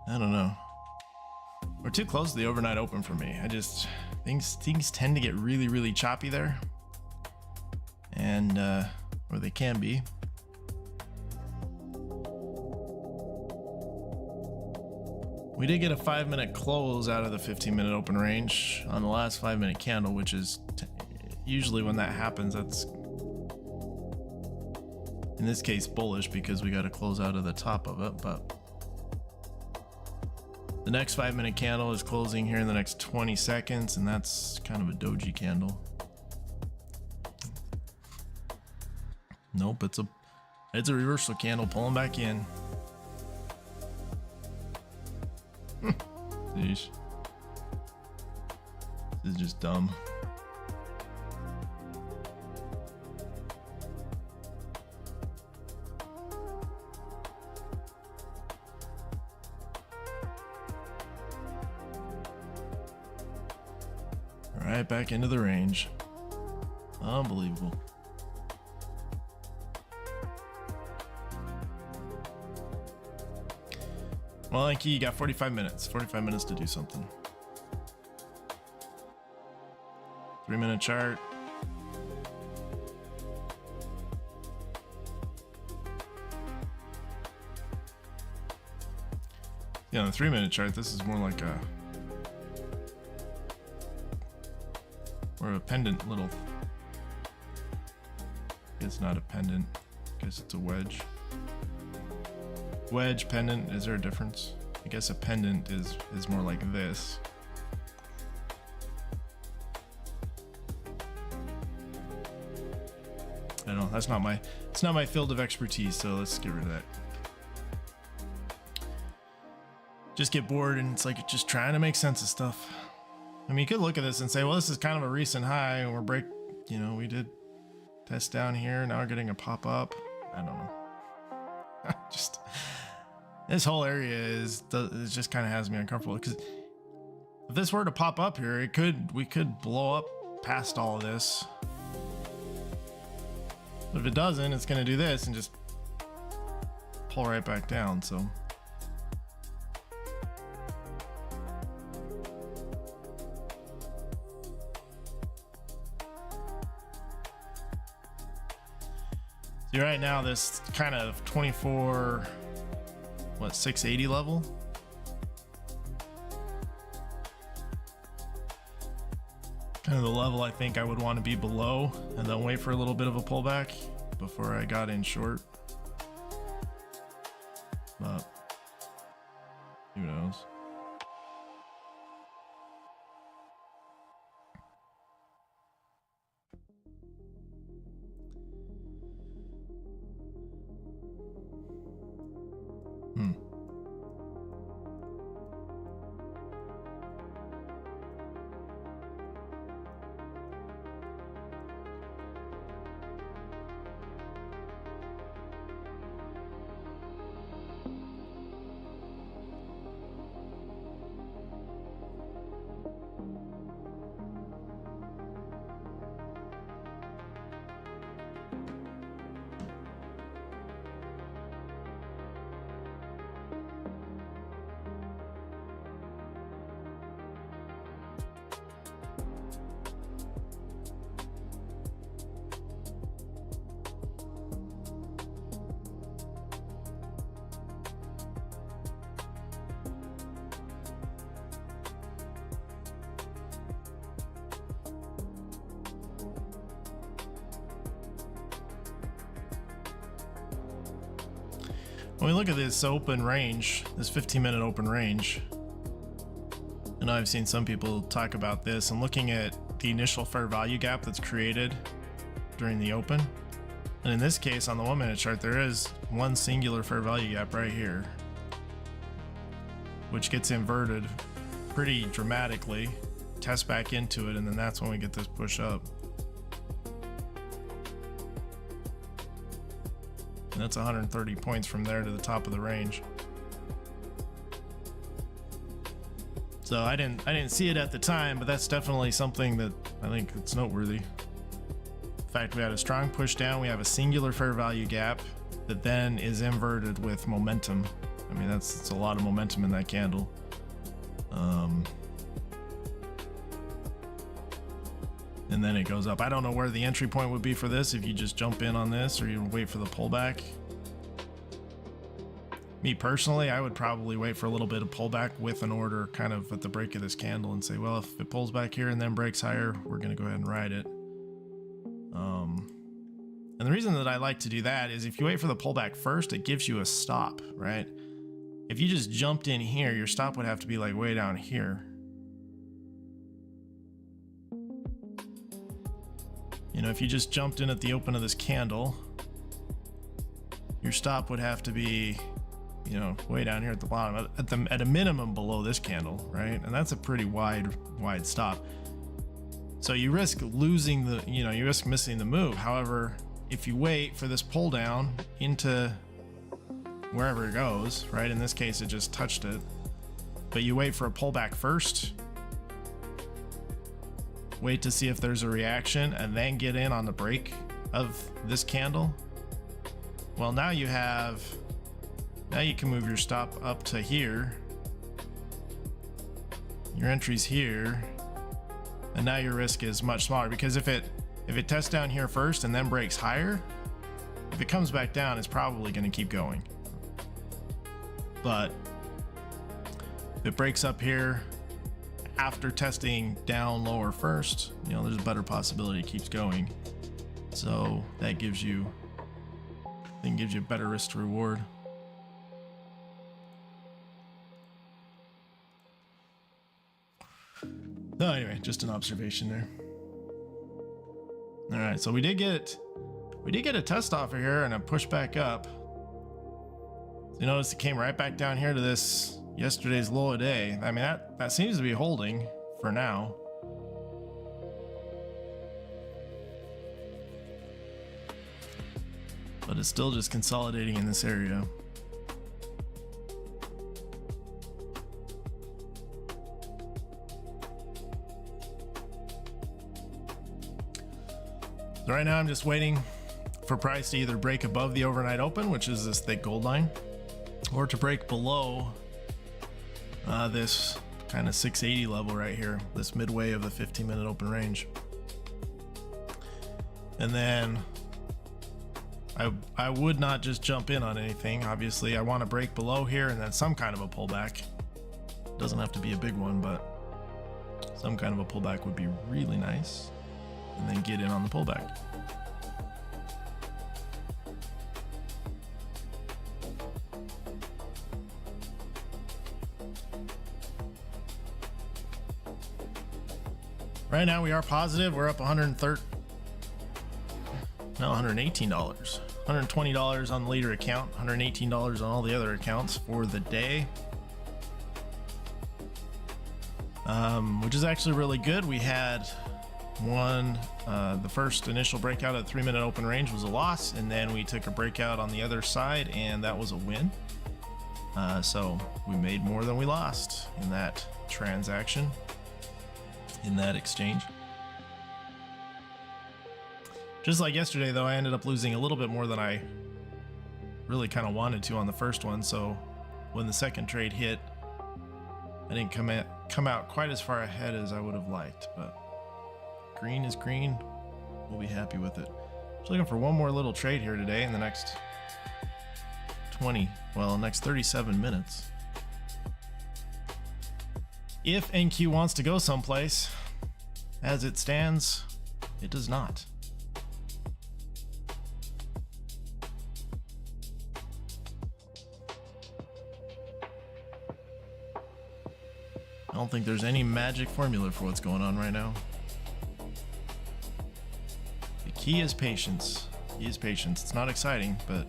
I don't know. We're too close to the overnight open for me. Things tend to get really, really choppy there. And, or they can be. We did get a 5-minute close out of the 15-minute open range on the last 5-minute candle, which is usually when that happens, that's in this case bullish because we got to close out of the top of it. But the next 5-minute candle is closing here in the next 20 seconds, and that's kind of a doji candle. Nope, it's a reversal candle pulling back in. Sheesh. This is just dumb. All right, back into the range. Unbelievable. Well, Anki, you got 45 minutes. 45 minutes to do something. 3-minute chart. Yeah, on the 3-minute chart, this is more like a pendant little. It's not a pendant. I guess it's a wedge. Wedge, pendant, is there a difference? I guess a pendant is more like this. I don't know, it's not my field of expertise, so let's get rid of that. Just get bored and it's like just trying to make sense of stuff. I mean, you could look at this and say, well, this is kind of a recent high and we did test down here, now we're getting a pop up. I don't know. Just this whole area it just kind of has me uncomfortable because if this were to pop up here, we could blow up past all of this. But if it doesn't, it's going to do this and just pull right back down. So see right now this kind of 680 level. Kind of the level I think I would want to be below and then wait for a little bit of a pullback before I got in short. But who knows? When we look at this open range, this 15-minute open range, and I've seen some people talk about this, and looking at the initial fair value gap that's created during the open. And in this case, on the 1-minute chart, there is one singular fair value gap right here, which gets inverted pretty dramatically, tests back into it, and then that's when we get this push up. And that's 130 points from there to the top of the range. So I didn't see it at the time, but that's definitely something that I think it's noteworthy. In fact, we had a strong push down. We have a singular fair value gap that then is inverted with momentum. I mean, it's a lot of momentum in that candle. And then it goes up. I don't know where the entry point would be for this, if you just jump in on this or you wait for the pullback. Me personally, I would probably wait for a little bit of pullback with an order kind of at the break of this candle and say, well, if it pulls back here and then breaks higher, we're going to go ahead and ride it. And the reason that I like to do that is if you wait for the pullback first, it gives you a stop, right? If you just jumped in here, your stop would have to be like way down here. You know, if you just jumped in at the open of this candle, your stop would have to be, you know, way down here at the bottom, at a minimum below this candle, right? And that's a pretty wide stop. So you risk losing the, you know, you risk missing the move. However, if you wait for this pull down into wherever it goes, right? In this case, it just touched it, but you wait for a pullback first, wait to see if there's a reaction, and then get in on the break of this candle. Well, now you can move your stop up to here. Your entry's here, and now your risk is much smaller, because if it tests down here first and then breaks higher, if it comes back down, it's probably going to keep going. But if it breaks up here after testing down lower first, you know, there's a better possibility it keeps going. So that gives you a better risk to reward. No, anyway, just an observation there. All right, so we did get a test offer here and a push back up. So you notice it came right back down here to this yesterday's low a day. I mean, that seems to be holding for now. But it's still just consolidating in this area. So right now I'm just waiting for price to either break above the overnight open, which is this thick gold line, or to break below this kind of 680 level right here, this midway of the 15-minute open range. And then I would not just jump in on anything. Obviously, I want to break below here and then some kind of a pullback. Doesn't have to be a big one, but some kind of a pullback would be really nice. And then get in on the pullback. Right now we are positive. We're up $118, $120 on the leader account, $118 on all the other accounts for the day, which is actually really good. We had the first initial breakout at 3-minute open range was a loss, and then we took a breakout on the other side, and that was a win. So we made more than we lost in that transaction, in that exchange. Just like yesterday, though, I ended up losing a little bit more than I really kind of wanted to on the first one. So when the second trade hit, I didn't come out quite as far ahead as I would have liked, but green is green. We'll be happy with it. Just looking for one more little trade here today in the next next 37 minutes. If NQ wants to go someplace, as it stands, it does not. I don't think there's any magic formula for what's going on right now. The key is patience. Key is patience. It's not exciting, but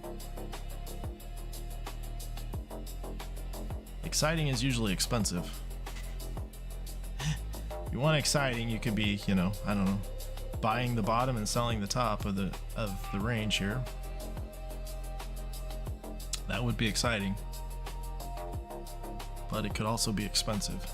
exciting is usually expensive. If you want exciting, you could be, I don't know, buying the bottom and selling the top of the range here. That would be exciting, but it could also be expensive.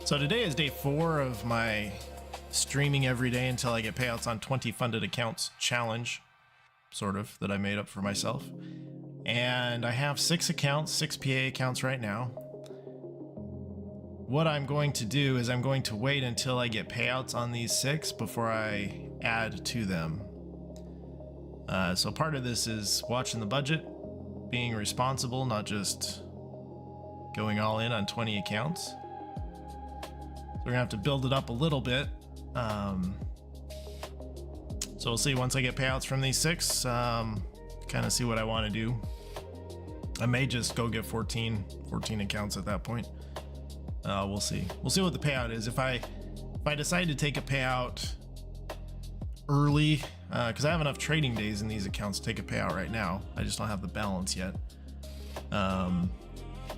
So today is day 4 of my streaming every day until I get payouts on 20 funded accounts challenge, sort of, that I made up for myself. And I have 6 accounts, 6 PA accounts right now. What I'm going to do is I'm going to wait until I get payouts on these 6 before I add to them. So part of this is watching the budget, being responsible, not just going all in on 20 accounts. So we're gonna have to build it up a little bit. So we'll see once I get payouts from these 6, kind of see what I want to do. I may just go get 14 accounts at that point. We'll see. We'll see what the payout is. If I decide to take a payout early, because I have enough trading days in these accounts to take a payout right now. I just don't have the balance yet.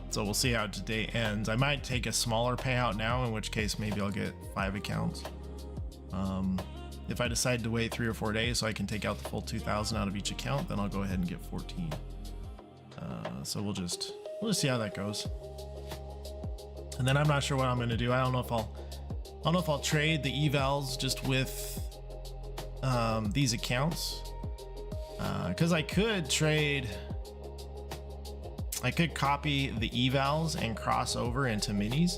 So we'll see how today ends. I might take a smaller payout now, in which case maybe I'll get 5 accounts. If I decide to wait 3 or 4 days so I can take out the full 2,000 out of each account, then I'll go ahead and get 14. So we'll just see how that goes. And then I'm not sure what I'm going to do. I don't know if I'll trade the evals just with these accounts, because I could copy the evals and cross over into minis.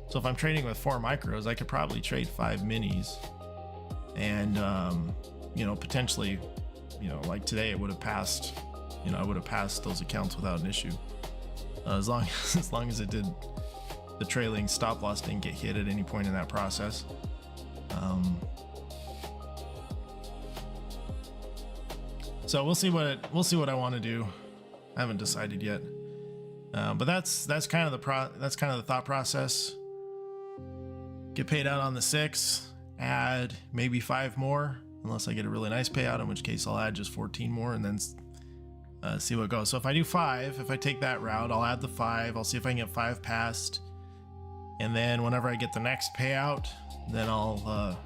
So if I'm trading with 4 micros, I could probably trade 5 minis, and potentially, like today it would have passed. I would have passed those accounts without an issue, as long as it did. The trailing stop loss didn't get hit at any point in that process. So we'll see what I want to do. I haven't decided yet, but that's kind of the thought process. Get paid out on the 6, add maybe 5 more, unless I get a really nice payout, in which case I'll add just 14 more, and then see what goes. So if I do 5, if I take that route, I'll add the 5. I'll see if I can get 5 passed, and then whenever I get the next payout, then I'll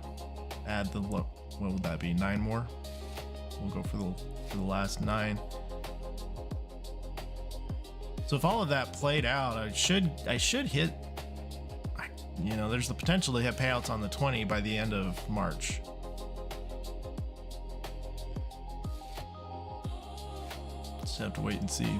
add the, what would that be, 9 more. We'll go for the last 9. So if all of that played out, I should hit, there's the potential to hit payouts on the 20 by the end of March. Just have to wait and see.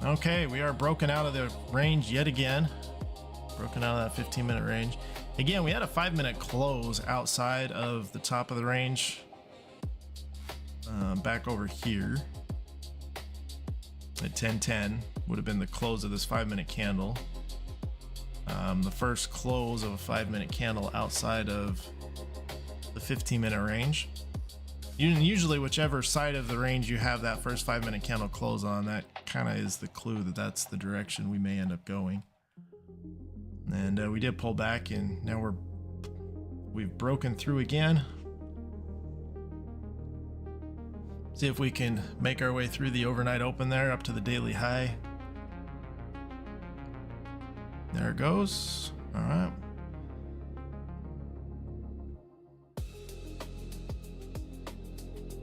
Okay, we are broken out of the range yet again. Broken out of that 15-minute range. Again, we had a 5-minute close outside of the top of the range. Back over here at 10:10 would have been the close of this 5-minute candle. The first close of a 5-minute candle outside of the 15-minute range. Usually whichever side of the range you have that first 5-minute candle close on, that kind of is the clue that that's the direction we may end up going. And we did pull back, and now we've broken through again. See if we can make our way through the overnight open there up to the daily high. There it goes. All right.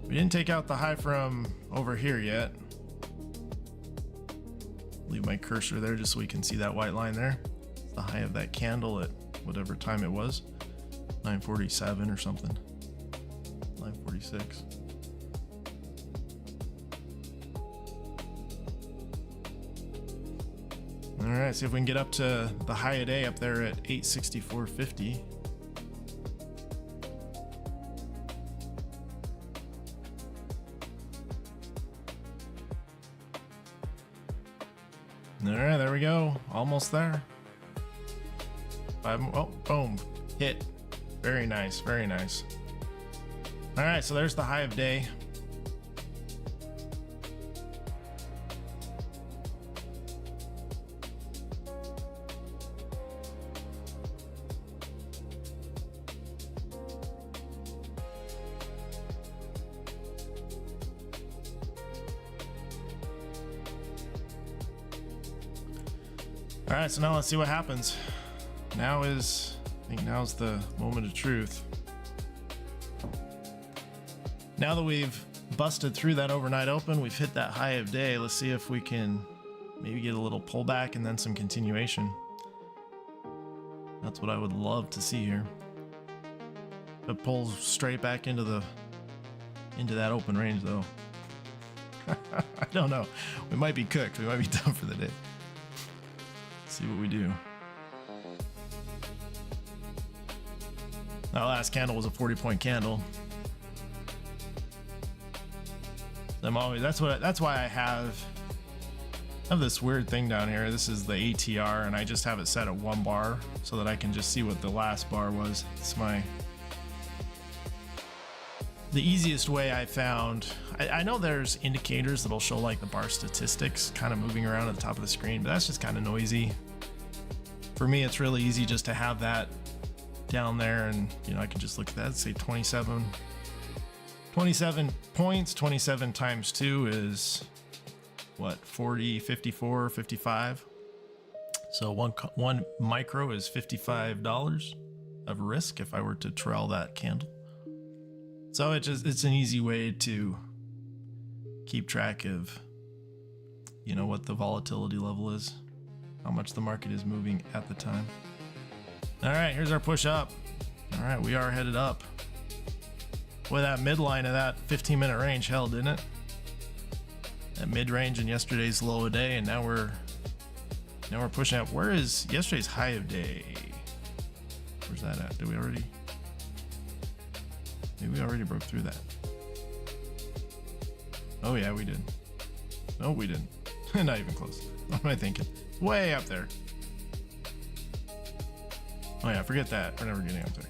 We didn't take out the high from over here yet. Leave my cursor there just so we can see that white line there. It's the high of that candle at whatever time it was. 9:47 or something. 9:46. All right, see if we can get up to the high of day up there at 864.50. All right, there we go. Almost there. 5 more. Oh, boom. Hit. Very nice. Very nice. All right, so there's the high of day. All right, so now let's see what happens. I think now's the moment of truth. Now that we've busted through that overnight open. We've hit that high of day. Let's see if we can maybe get a little pullback and then some continuation. That's what I would love to see here. If it pulls straight back into that open range though. I don't know. We might be cooked. We might be done for the day. Let's see what we do. That last candle was a 40-point candle. That's why I have this weird thing down here. This is the ATR, and I just have it set at 1 bar so that I can just see what the last bar was. It's the easiest way I found. I know there's indicators that'll show like the bar statistics kind of moving around at the top of the screen, but that's just kind of noisy. For me, it's really easy just to have that down there, and I can just look at that, say 27 points. 27 times 2 is what, 40, 54, 55. So one micro is $55 of risk if I were to trail that candle. So it's an easy way to keep track of what the volatility level is, how much the market is moving at the time. All right, here's our push up. All right, we are headed up. Boy, that midline of that 15-minute range held, didn't it? That mid-range in yesterday's low of day, and now we're pushing up. Where is yesterday's high of day? Where's that at? Maybe we already broke through that. Oh yeah, we did. No, we didn't. Not even close. What am I thinking? Way up there. Oh yeah, forget that. We're never getting up there.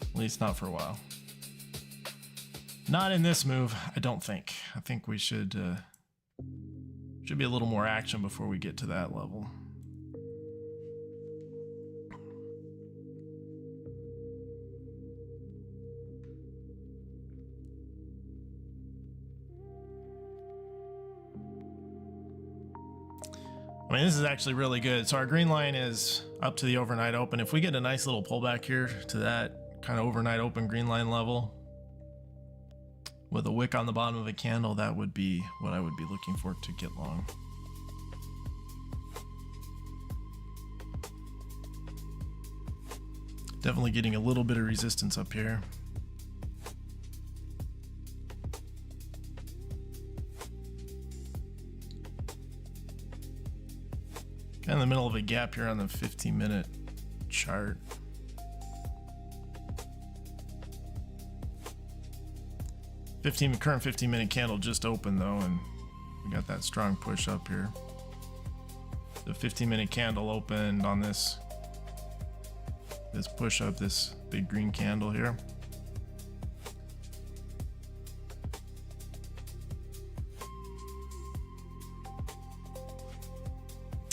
At least not for a while. Not in this move, I don't think. I think we should be a little more action before we get to that level. I mean, this is actually really good. So our green line is up to the overnight open. If we get a nice little pullback here to that kind of overnight open green line level with a wick on the bottom of a candle, that would be what I would be looking for to get long. Definitely getting a little bit of resistance up here. Kind of in the middle of a gap here on the 15-minute chart. Current 15-minute candle just opened though, and we got that strong push up here. The 15-minute candle opened on this push up, this big green candle here.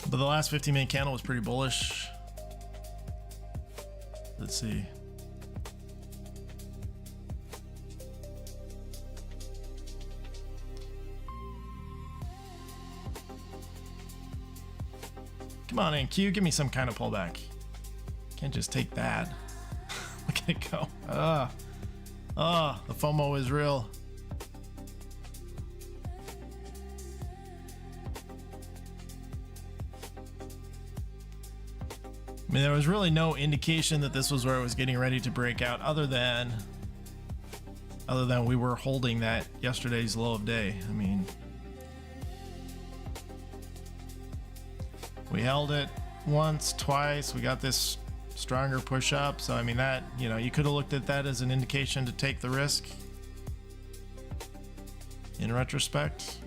But the last 15-minute candle was pretty bullish. Let's see. Come on in, Q, give me some kind of pullback. Can't just take that. Look at it go. The FOMO is real. I mean, there was really no indication that this was where it was getting ready to break out, other than we were holding that yesterday's low of day. I mean, we held it once, twice. We got this stronger push up. So I mean, that, you could have looked at that as an indication to take the risk in retrospect.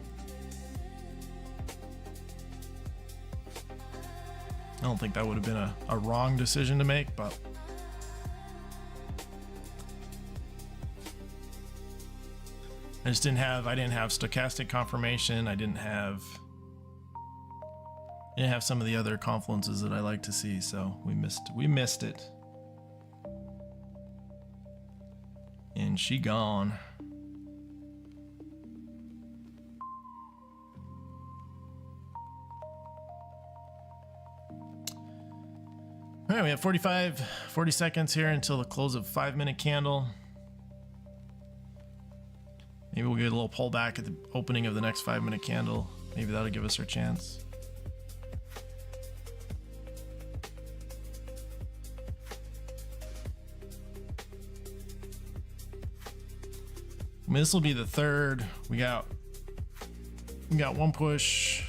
I don't think that would have been a wrong decision to make, but I didn't have stochastic confirmation. I didn't have some of the other confluences that I like to see, so we missed it. And she gone. All right, we have 40 seconds here until the close of 5-minute candle. Maybe we'll get a little pullback at the opening of the next 5-minute candle. Maybe that'll give us our chance. I mean, this will be the third. We got one push,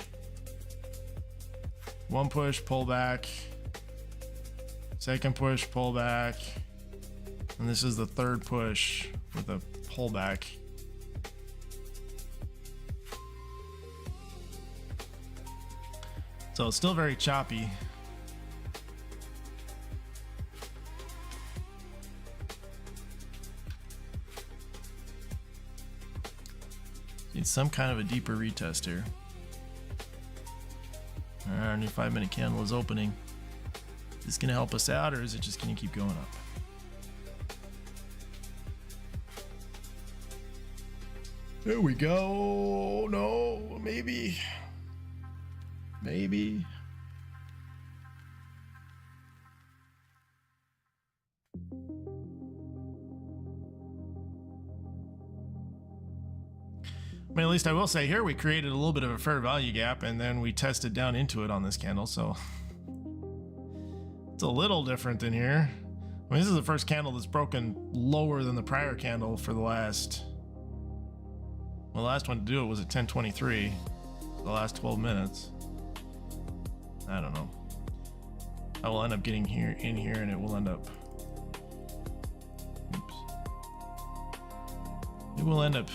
pullback, second push, pullback, and this is the third push with a pullback. So it's still very choppy. Need some kind of a deeper retest here. All right, our new 5-minute candle is opening. Is this gonna help us out, or is it just gonna keep going up? There we go. No, maybe. Maybe. I mean, at least I will say here we created a little bit of a fair value gap, and then we tested down into it on this candle, so it's a little different than here. I mean, this is the first candle that's broken lower than the prior candle for the last, well, the last one to do it was at 10:23, the last 12 minutes. I don't know. I will end up getting here in here, and it will end up, oops, it will end up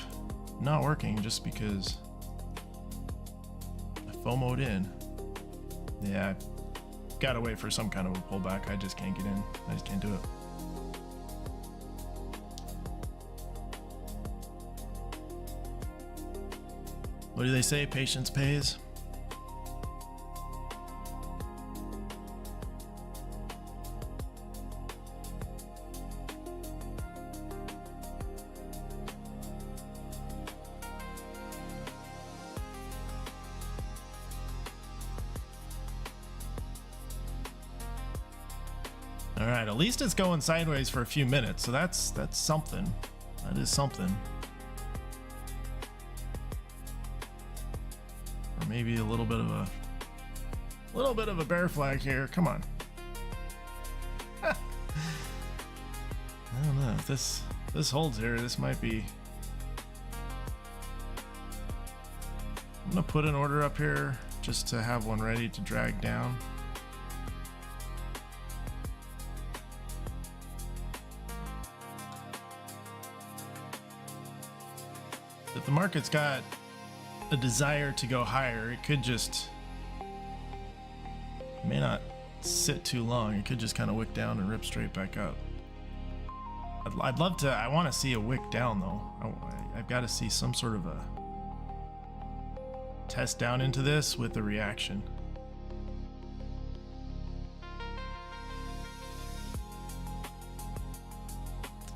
not working just because I FOMO'd in. Yeah, I gotta wait for some kind of a pullback. I just can't get in. I just can't do it. What do they say? Patience pays. All right, at least it's going sideways for a few minutes, so that's something. That is something. Or maybe a little bit of a bear flag here. Come on. I don't know if this holds here. This might be. I'm gonna put an order up here just to have one ready to drag down. If the market's got a desire to go higher, it could just, it may not sit too long. It could just kind of wick down and rip straight back up. I'd love to, I want to see a wick down though. I've got to see some sort of a test down into this with a reaction.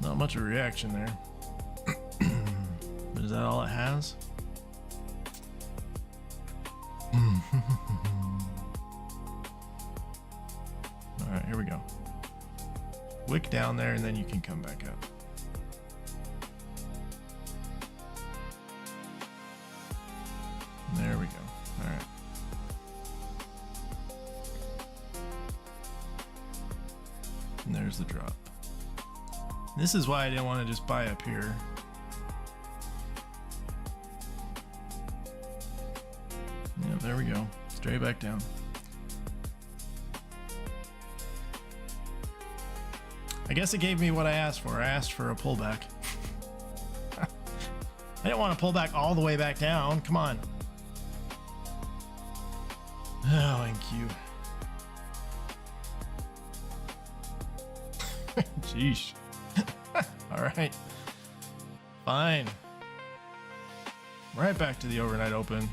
Not much of a reaction there. But is that all it has? All right, here we go. Wick down there, and then you can come back up. There we go. All right. And there's the drop. This is why I didn't want to just buy up here. Yeah, there we go. Straight back down. I guess it gave me what I asked for. I asked for a pullback. I didn't want to pull back all the way back down. Come on. Oh, thank you. Sheesh. All right. Fine. Right back to the overnight open.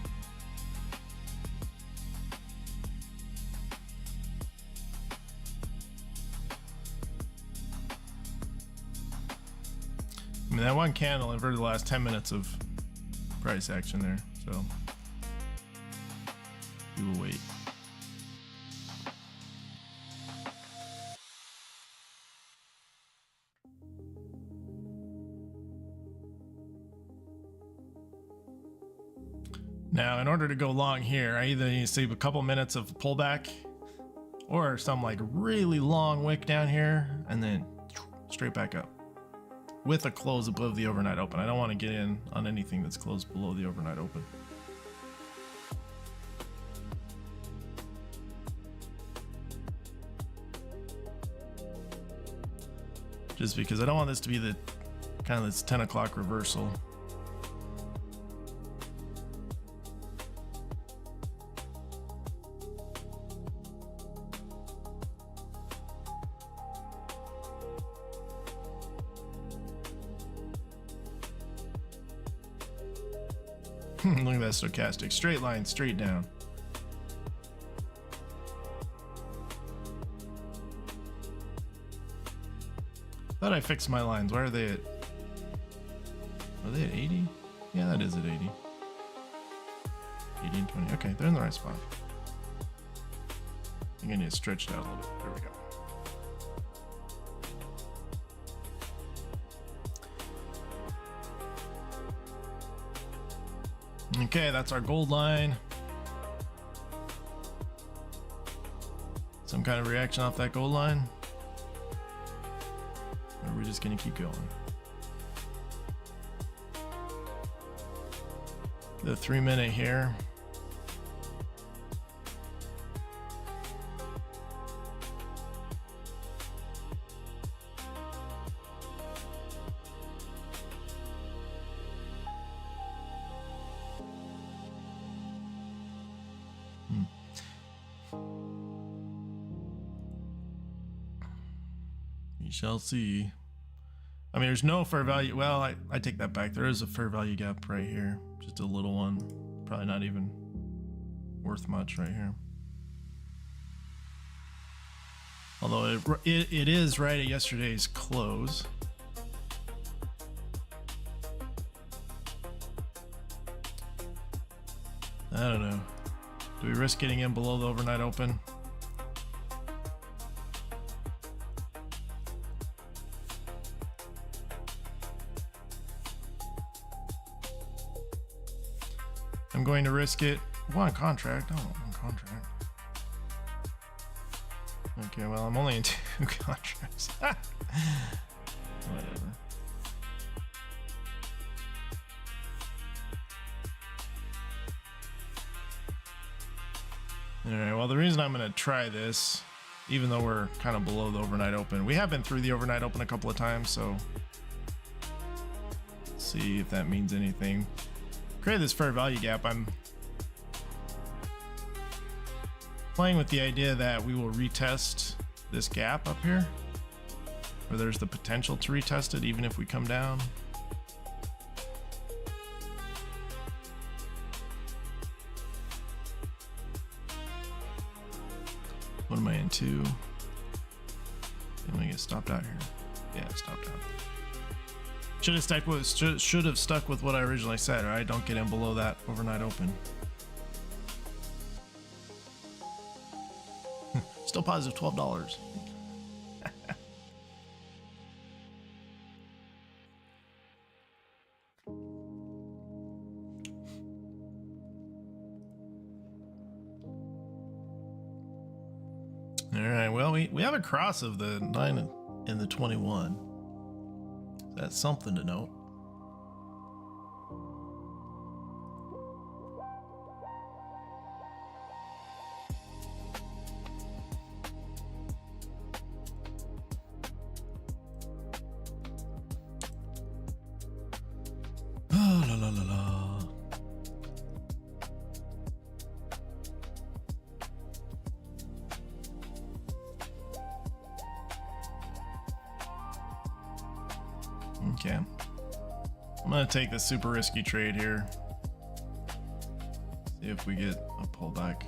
I mean, that one candle inverted the last 10 minutes of price action there, so we will wait. Now, in order to go long here, I either need to save a couple minutes of pullback or some like really long wick down here and then straight back up with a close above the overnight open. I don't want to get in on anything that's closed below the overnight open. Just because I don't want this to be the kind of this 10 o'clock reversal. Look at that stochastic. Straight line, straight down. Thought I fixed my lines. Why are they at? Are they at 80? Yeah, that is at 80. 80 and 20. Okay, they're in the right spot. I think I need to stretch it out a little bit. There we go. Okay, that's our gold line. Some kind of reaction off that gold line. Or are we just gonna keep going? The 3 minute here. We shall see. I mean, there's no fair value. Well, I take that back. There is a fair value gap right here. Just a little one. Probably not even worth much right here. Although it is right at yesterday's close. I don't know. Do we risk getting in below the overnight open? I'm going to risk it. One contract. Oh, one contract. Okay, well, I'm only in 2 contracts. Whatever. Alright, well, the reason I'm going to try this, even though we're kind of below the overnight open, we have been through the overnight open a couple of times, so let's see if that means anything. Create this fair value gap. I'm playing with the idea that we will retest this gap up here, or there's the potential to retest it even if we come down. What am I into? Am I get stopped out here? Yeah, stopped out. Should have stuck with what I originally said, right? Don't get in below that overnight open. Still positive $12. All right, well, we have a cross of the 9 and the 21. That's something to note. Oh, la la la la. Okay, I'm gonna take the super risky trade here. See if we get a pullback.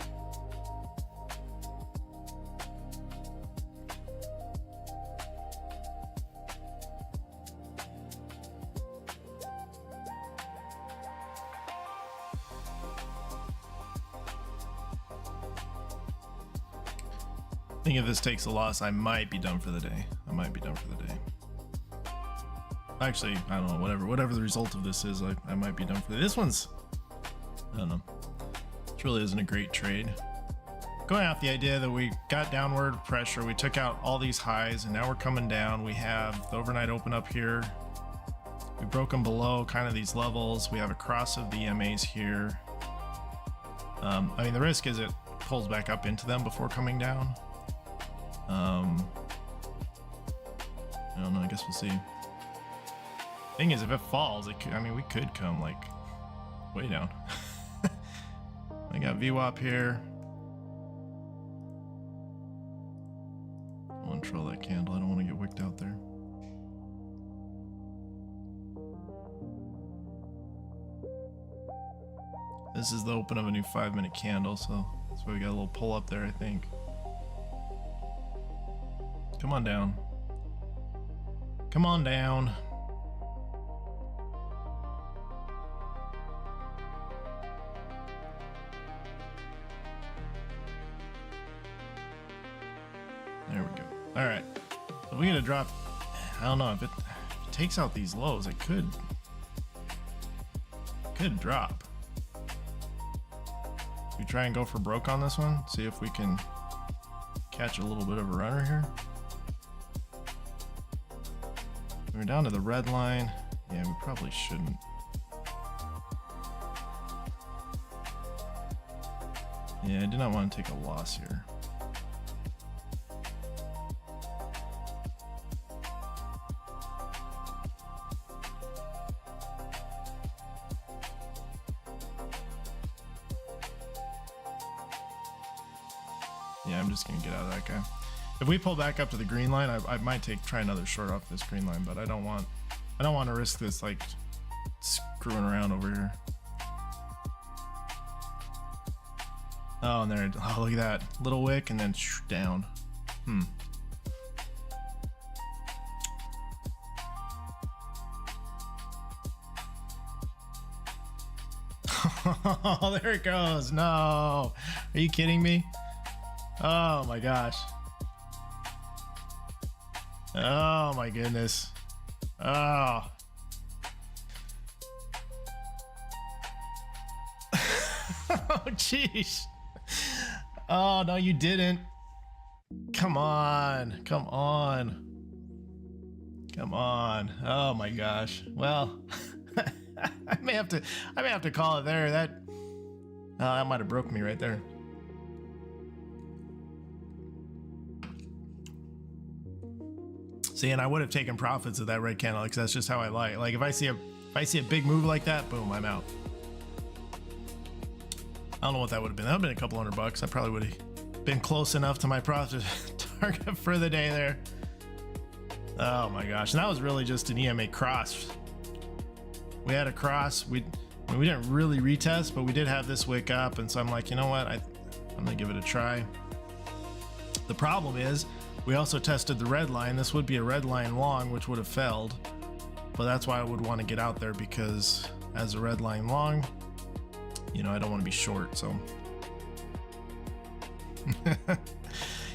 I think if this takes a loss, I might be done for the day. Actually, I don't know, whatever the result of this is, I might be done for this one's, I don't know. This really isn't a great trade. Going off the idea that we got downward pressure, we took out all these highs, and now we're coming down. We have the overnight open up here. We broke them below kind of these levels. We have a cross of the EMAs here. I mean, the risk is it pulls back up into them before coming down. I don't know, I guess we'll see. Thing is, if it falls, it could, I mean, we could come like way down. I got VWAP here. I'll control that candle. I don't want to get wicked out there. This is the open of a new 5-minute candle, so that's why we got a little pull up there, I think. Come on down. Come on down. There we go. All right. So we're gonna drop. I don't know if it takes out these lows. It could drop. We try and go for broke on this one. See if we can catch a little bit of a runner here. We're down to the red line. Yeah, we probably shouldn't. Yeah, I do not want to take a loss here. Yeah, I'm just gonna get out of that guy. If we pull back up to the green line, I might try another short off this green line, but I don't want to risk this like screwing around over here. Oh, and there, oh, look at that little wick and then down. Oh, there it goes. No, are you kidding me? Oh my gosh. Oh my goodness. Oh. Oh jeez. Oh no, you didn't. Come on. Come on. Come on. Oh my gosh. Well, I may have to call it there. That might have broke me right there. See, and I would have taken profits of that red candle because that's just how I like. Like if I see a big move like that, boom, I'm out. I don't know what that would have been. That would have been a couple $100. I probably would have been close enough to my profit target for the day there. Oh my gosh, and that was really just an EMA cross. We had a cross. We didn't really retest, but we did have this wick up, and so I'm like, you know what? I'm gonna give it a try. The problem is, we also tested the red line. This would be a red line long, which would have failed, but that's why I would want to get out there, because as a red line long, you know, I don't want to be short, so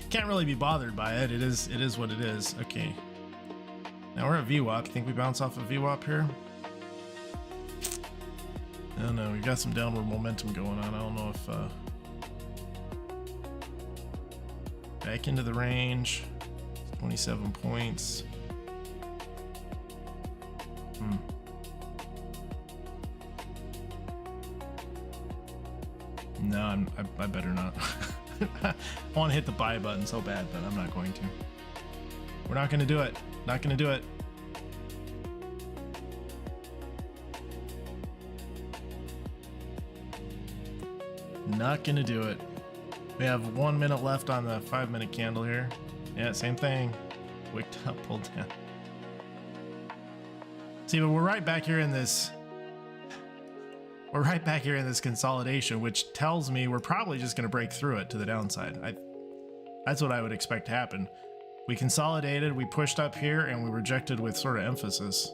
can't really be bothered by it. It is what it is. Okay, now we're at VWAP. Think we bounce off of VWAP here? I don't know. We've got some downward momentum going on. I don't know if back into the range. 27 points. No, I better not. I want to hit the buy button so bad, but I'm not going to. We're not going to do it. Not going to do it. Not going to do it. We have 1 minute left on the 5-minute candle here. Yeah, same thing. Wicked up, pulled down. See, but we're right back here in this. We're right back here in this consolidation, which tells me we're probably just going to break through it to the downside. That's what I would expect to happen. We consolidated, we pushed up here, and we rejected with sort of emphasis.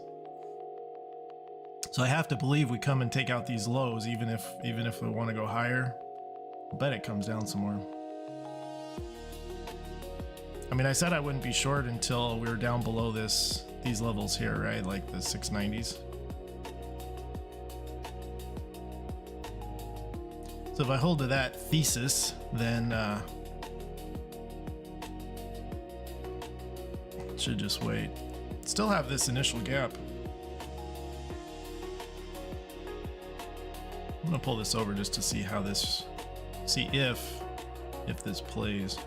So I have to believe we come and take out these lows, even if we want to go higher. I'll bet it comes down some more. I mean, I said I wouldn't be short until we were down below these levels here, right? Like the 690s. So if I hold to that thesis, then should just wait. Still have this initial gap. I'm gonna pull this over just to see how this, see if this plays.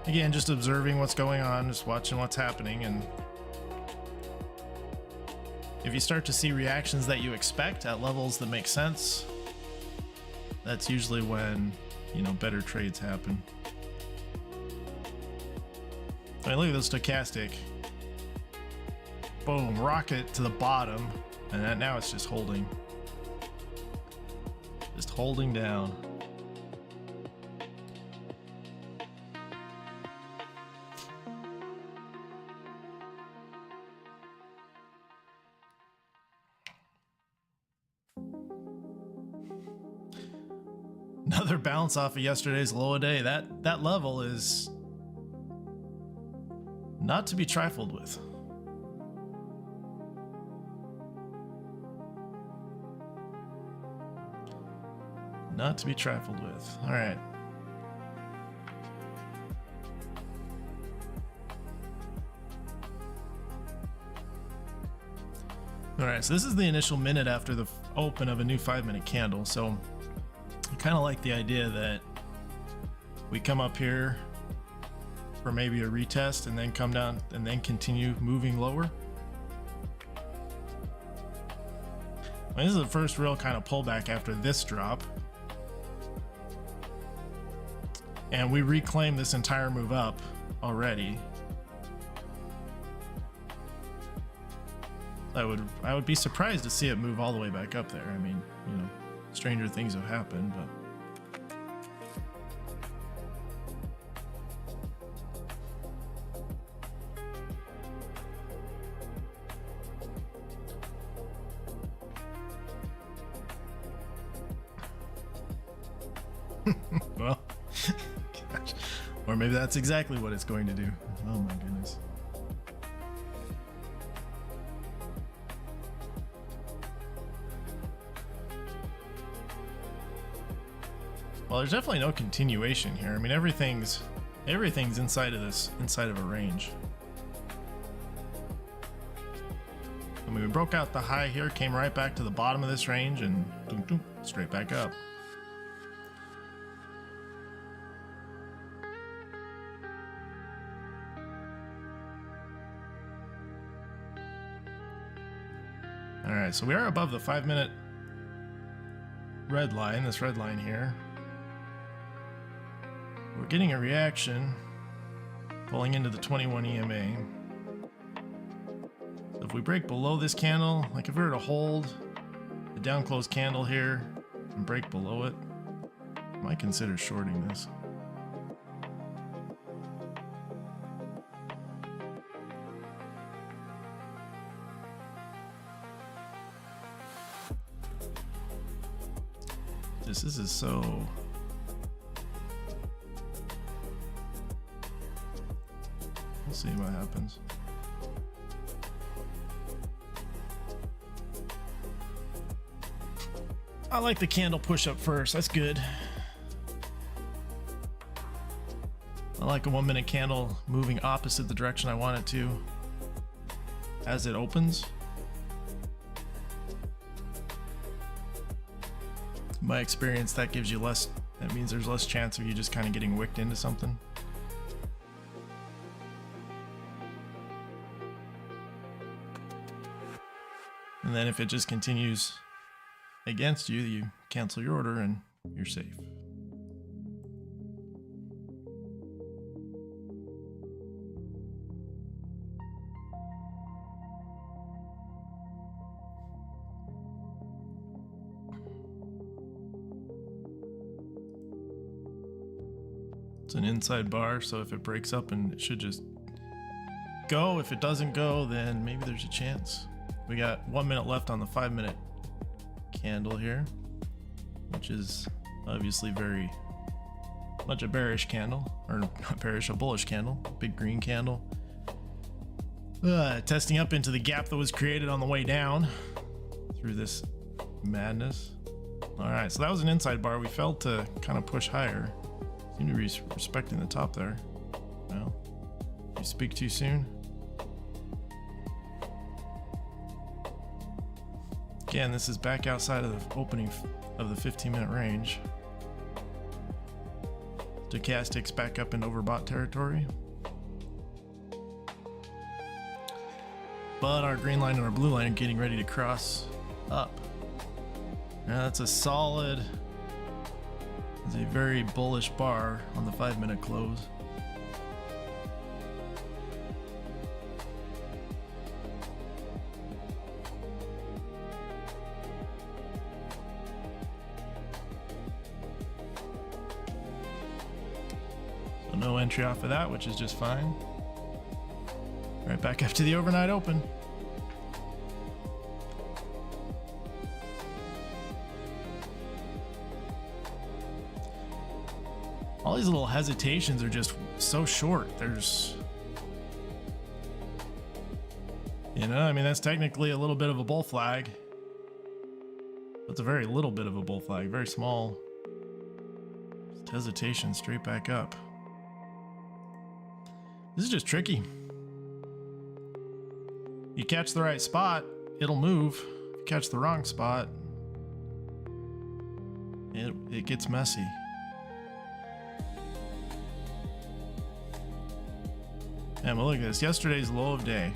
Again, just observing what's going on, just watching what's happening, and if you start to see reactions that you expect at levels that make sense, that's usually when, you know, better trades happen. I mean, look at this stochastic. Boom, rocket to the bottom, and now it's just holding. Just holding down. Another bounce off of yesterday's low a day. That level is not to be trifled with. Not to be trifled with. All right. All right, so this is the initial minute after the open of a new 5-minute candle. So I kind of like the idea that we come up here for maybe a retest and then come down and then continue moving lower. I mean, this is the first real kind of pullback after this drop. And we reclaimed this entire move up already. I would be surprised to see it move all the way back up there. I mean, you know, stranger things have happened, but well, gosh. Or maybe that's exactly what it's going to do. Oh my goodness. Well, there's definitely no continuation here. I mean, everything's inside of a range. I mean, we broke out the high here, came right back to the bottom of this range, and doom, doom, straight back up. All right, so we are above the 5-minute red line, this red line here. We're getting a reaction pulling into the 21 EMA. So if we break below this candle, like if we were to hold the down close candle here and break below it, I might consider shorting this. This is so... We'll see what happens. I like the candle push up first. That's good. I like a 1-minute candle moving opposite the direction I want it to as it opens. In my experience, that gives you less, that means there's less chance of you just kind of getting wicked into something. And then if it just continues against you, you cancel your order and you're safe. It's an inside bar, so if it breaks up, and it should just go. If it doesn't go, then maybe there's a chance. We got 1 minute left on the 5-minute candle here, which is obviously very much a bearish candle, or not bearish, a bullish candle, big green candle. Testing up into the gap that was created on the way down through this madness. All right, so that was an inside bar. We failed to kind of push higher. Seem to be respecting the top there. Well, you speak too soon. Again, this is back outside of the opening of the 15-minute range. Stochastics back up into overbought territory. But our green line and our blue line are getting ready to cross up. Now that's a solid, it's a very bullish bar on the 5-minute close. So no entry off of that, which is just fine. Right back up to the overnight open. All these little hesitations are just so short. There's, you know, I mean, that's technically a little bit of a bull flag. That's a very little bit of a bull flag, very small. Just hesitation straight back up. This is just tricky. You catch the right spot, it'll move. If you catch the wrong spot, it gets messy. And well, look at this. Yesterday's low of day.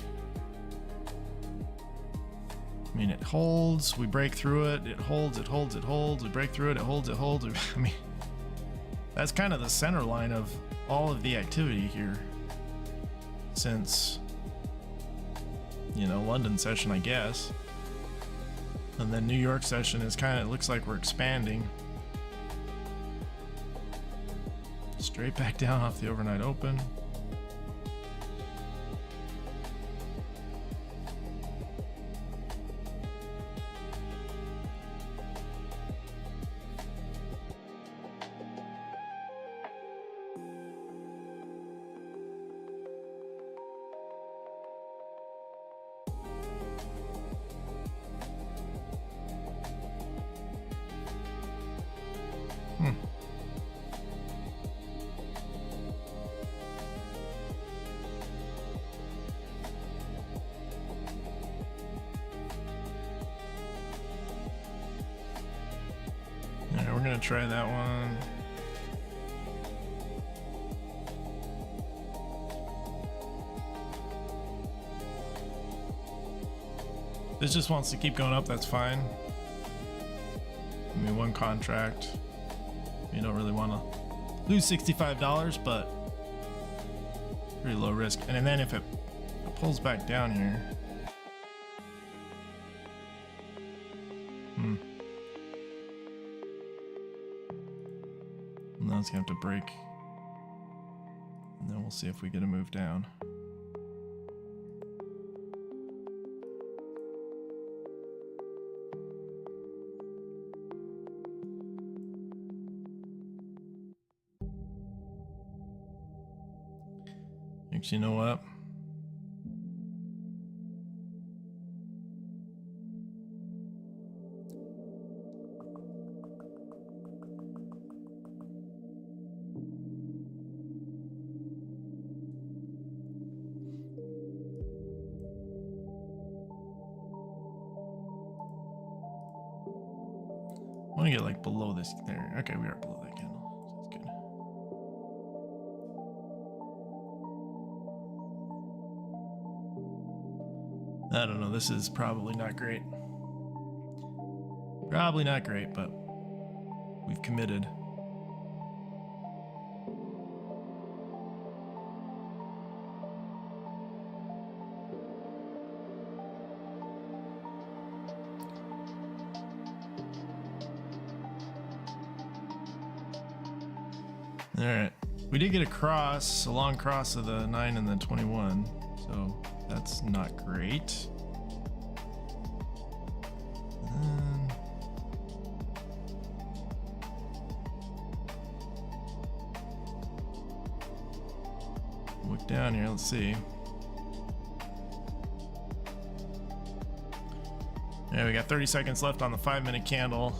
I mean, it holds. We break through it. It holds. It holds. It holds. We break through it. It holds. It holds. I mean, that's kind of the center line of all of the activity here since, you know, London session, I guess. And then New York session is kind of, it looks like we're expanding. Straight back down off the overnight open. Alright, we're gonna try that one. This just wants to keep going up, that's fine. Give me one contract. You don't really want to lose $65, but pretty low risk. And then if it pulls back down here. Now it's gonna have to break. And then we'll see if we get a move down. Actually, you know what? I want to get like below this there. Okay, we are below that candle. That's good. I don't know. This is probably not great. Probably not great, but we've committed. All right, we did get a long cross of the 9 and the 21, so that's not great. And look down here, let's see. Yeah, we got 30 seconds left on the 5-minute candle.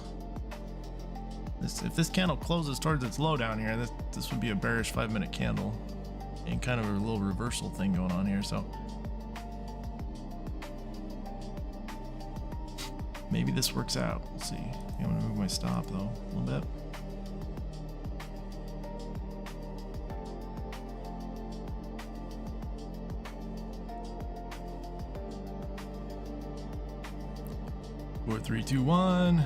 If this candle closes towards its low down here, this would be a bearish 5-minute candle. And kind of a little reversal thing going on here, so maybe this works out. We'll see. I'm gonna move my stop though a little bit. Four, three, two, one.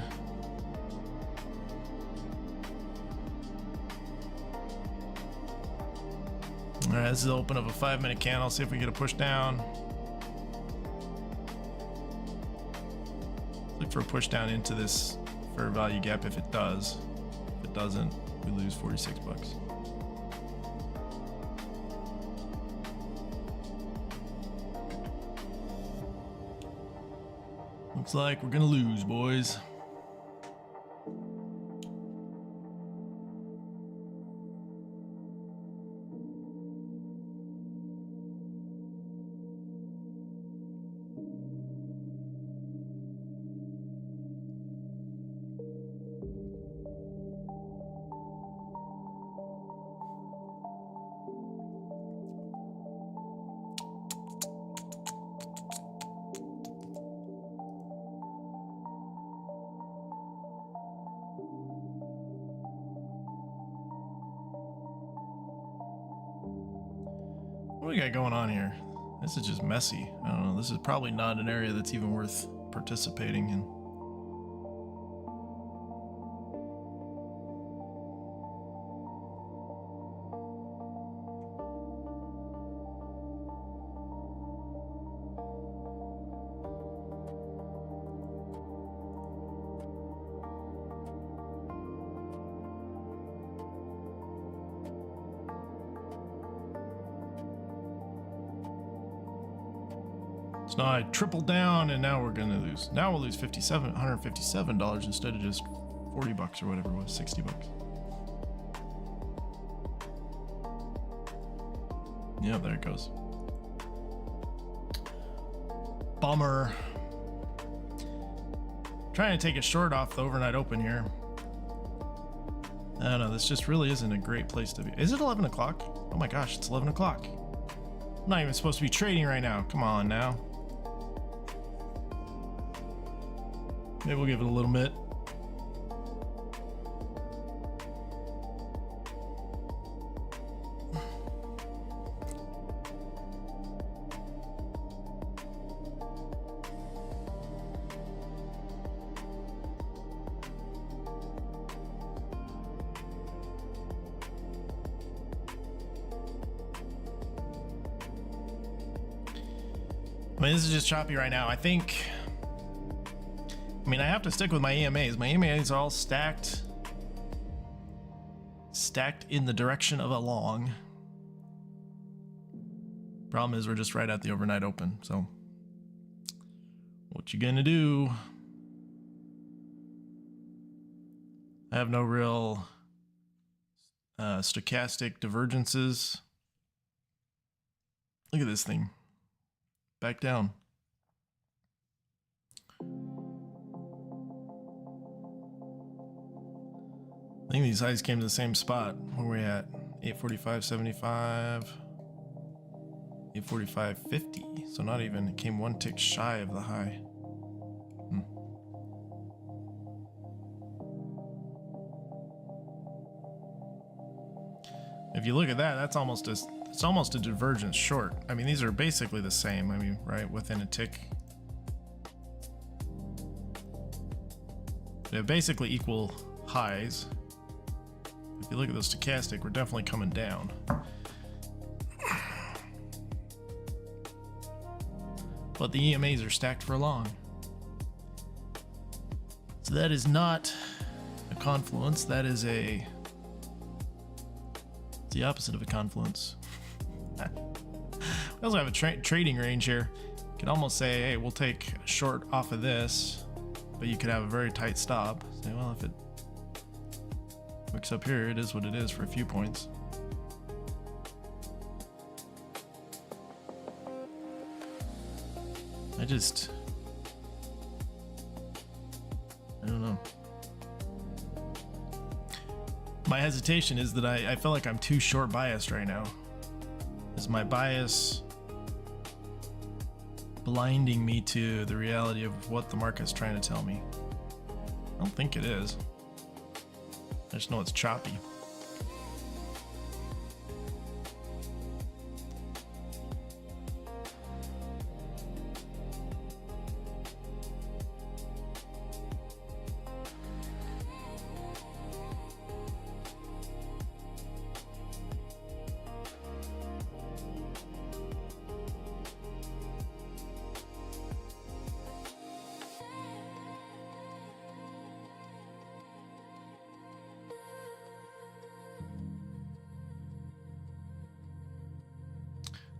All right, this is the open of a 5-minute candle. See if we get a push down. Look for a push down into this fair value gap if it does. If it doesn't, we lose 46 bucks. Looks like we're gonna lose, boys. What do we got going on here? This is just messy. I don't know. This is probably not an area that's even worth participating in. So now I tripled down and now we're gonna lose. Now we'll lose $157 instead of just 40 bucks or whatever it was, 60 bucks. Yeah, there it goes. Bummer. Trying to take a short off the overnight open here. I don't know, this just really isn't a great place to be. Is it 11 o'clock? Oh my gosh, it's 11 o'clock. I'm not even supposed to be trading right now. Come on now. Maybe we'll give it a little bit. I mean, this is just choppy right now. I mean, I have to stick with my EMAs. My EMAs are all stacked in the direction of a long. Problem is we're just right at the overnight open. So what you gonna do? I have no real stochastic divergences. Look at this thing. Back down. I think these highs came to the same spot. Where we at? 845.75, 845.50. So not even, it came one tick shy of the high. If you look at that, that's almost it's almost a divergence short. I mean, these are basically the same. I mean, right, within a tick. They have basically equal highs. If you look at the stochastic, we're definitely coming down. But the EMAs are stacked for long. So that is not a confluence. That is it's the opposite of a confluence. We also have a trading range here. You could almost say, hey, we'll take a short off of this, but you could have a very tight stop. Say, well, if it works up here, it is what it is for a few points. I don't know. My hesitation is that I feel like I'm too short biased right now. Is my bias blinding me to the reality of what the market's trying to tell me? I don't think it is. I just know it's choppy.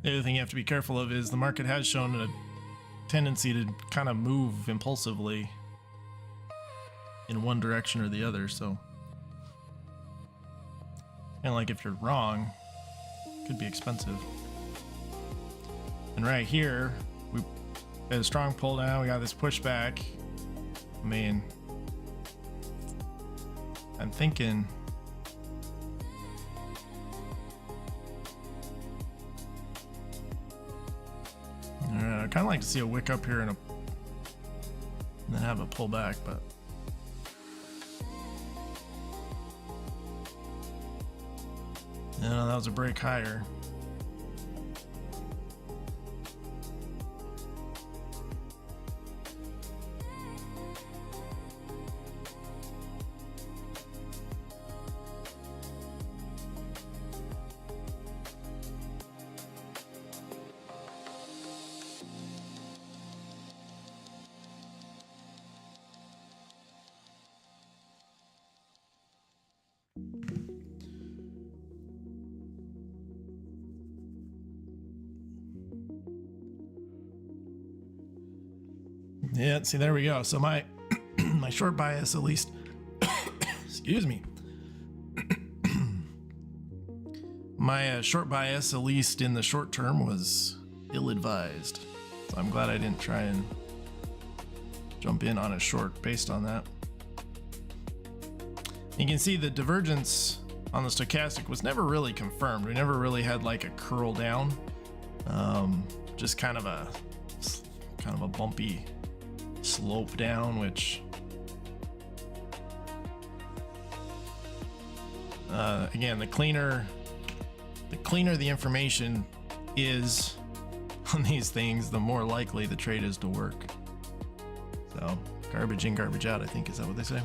The other thing you have to be careful of is the market has shown a tendency to kind of move impulsively in one direction or the other, so kind of like if you're wrong, it could be expensive. And right here, we had a strong pull down, we got this pushback. I mean, I'm thinking I'd kind of like to see a wick up here and then have a pullback, but yeah, that was a break higher. Yeah, see, there we go. So my my short bias, at least, excuse me, my short bias, at least in the short term, was ill-advised. So I'm glad I didn't try and jump in on a short based on that. You can see the divergence on the stochastic was never really confirmed. We never really had like a curl down, just kind of a bumpy slope down, which again, the cleaner the information is on these things, the more likely the trade is to work. So garbage in, garbage out, I think, is that what they say?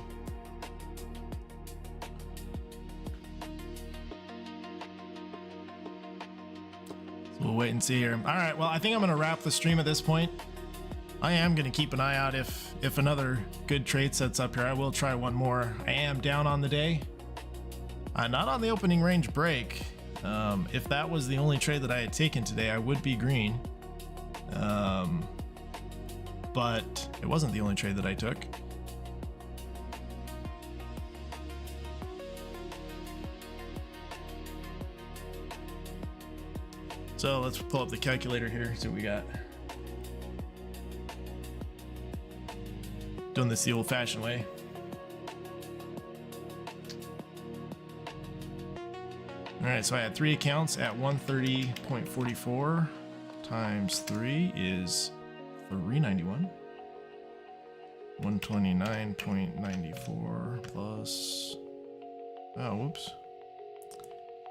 So we'll wait and see here. All right, well, I think I'm going to wrap the stream at this point. I am going to keep an eye out if another good trade sets up here. I will try one more. I am down on the day. Not on the opening range break. If that was the only trade that I had taken today, I would be green. But it wasn't the only trade that I took. So let's pull up the calculator here, see what we got. Doing this the old-fashioned way. All right, so I had 3 accounts at 130.44 times 3 is 391. 129.94 plus, oh, whoops,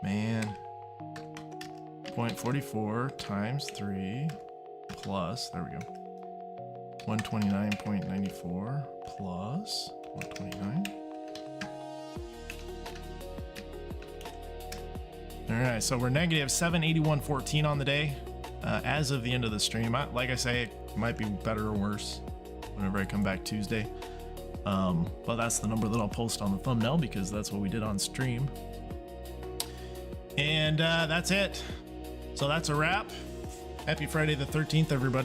man, 0.44 times 3 plus, there we go, 129.94 plus 129. All right, so we're negative 781.14 on the day as of the end of the stream. Like I say, it might be better or worse whenever I come back Tuesday. But that's the number that I'll post on the thumbnail because that's what we did on stream. And that's it. So that's a wrap. Happy Friday the 13th, everybody.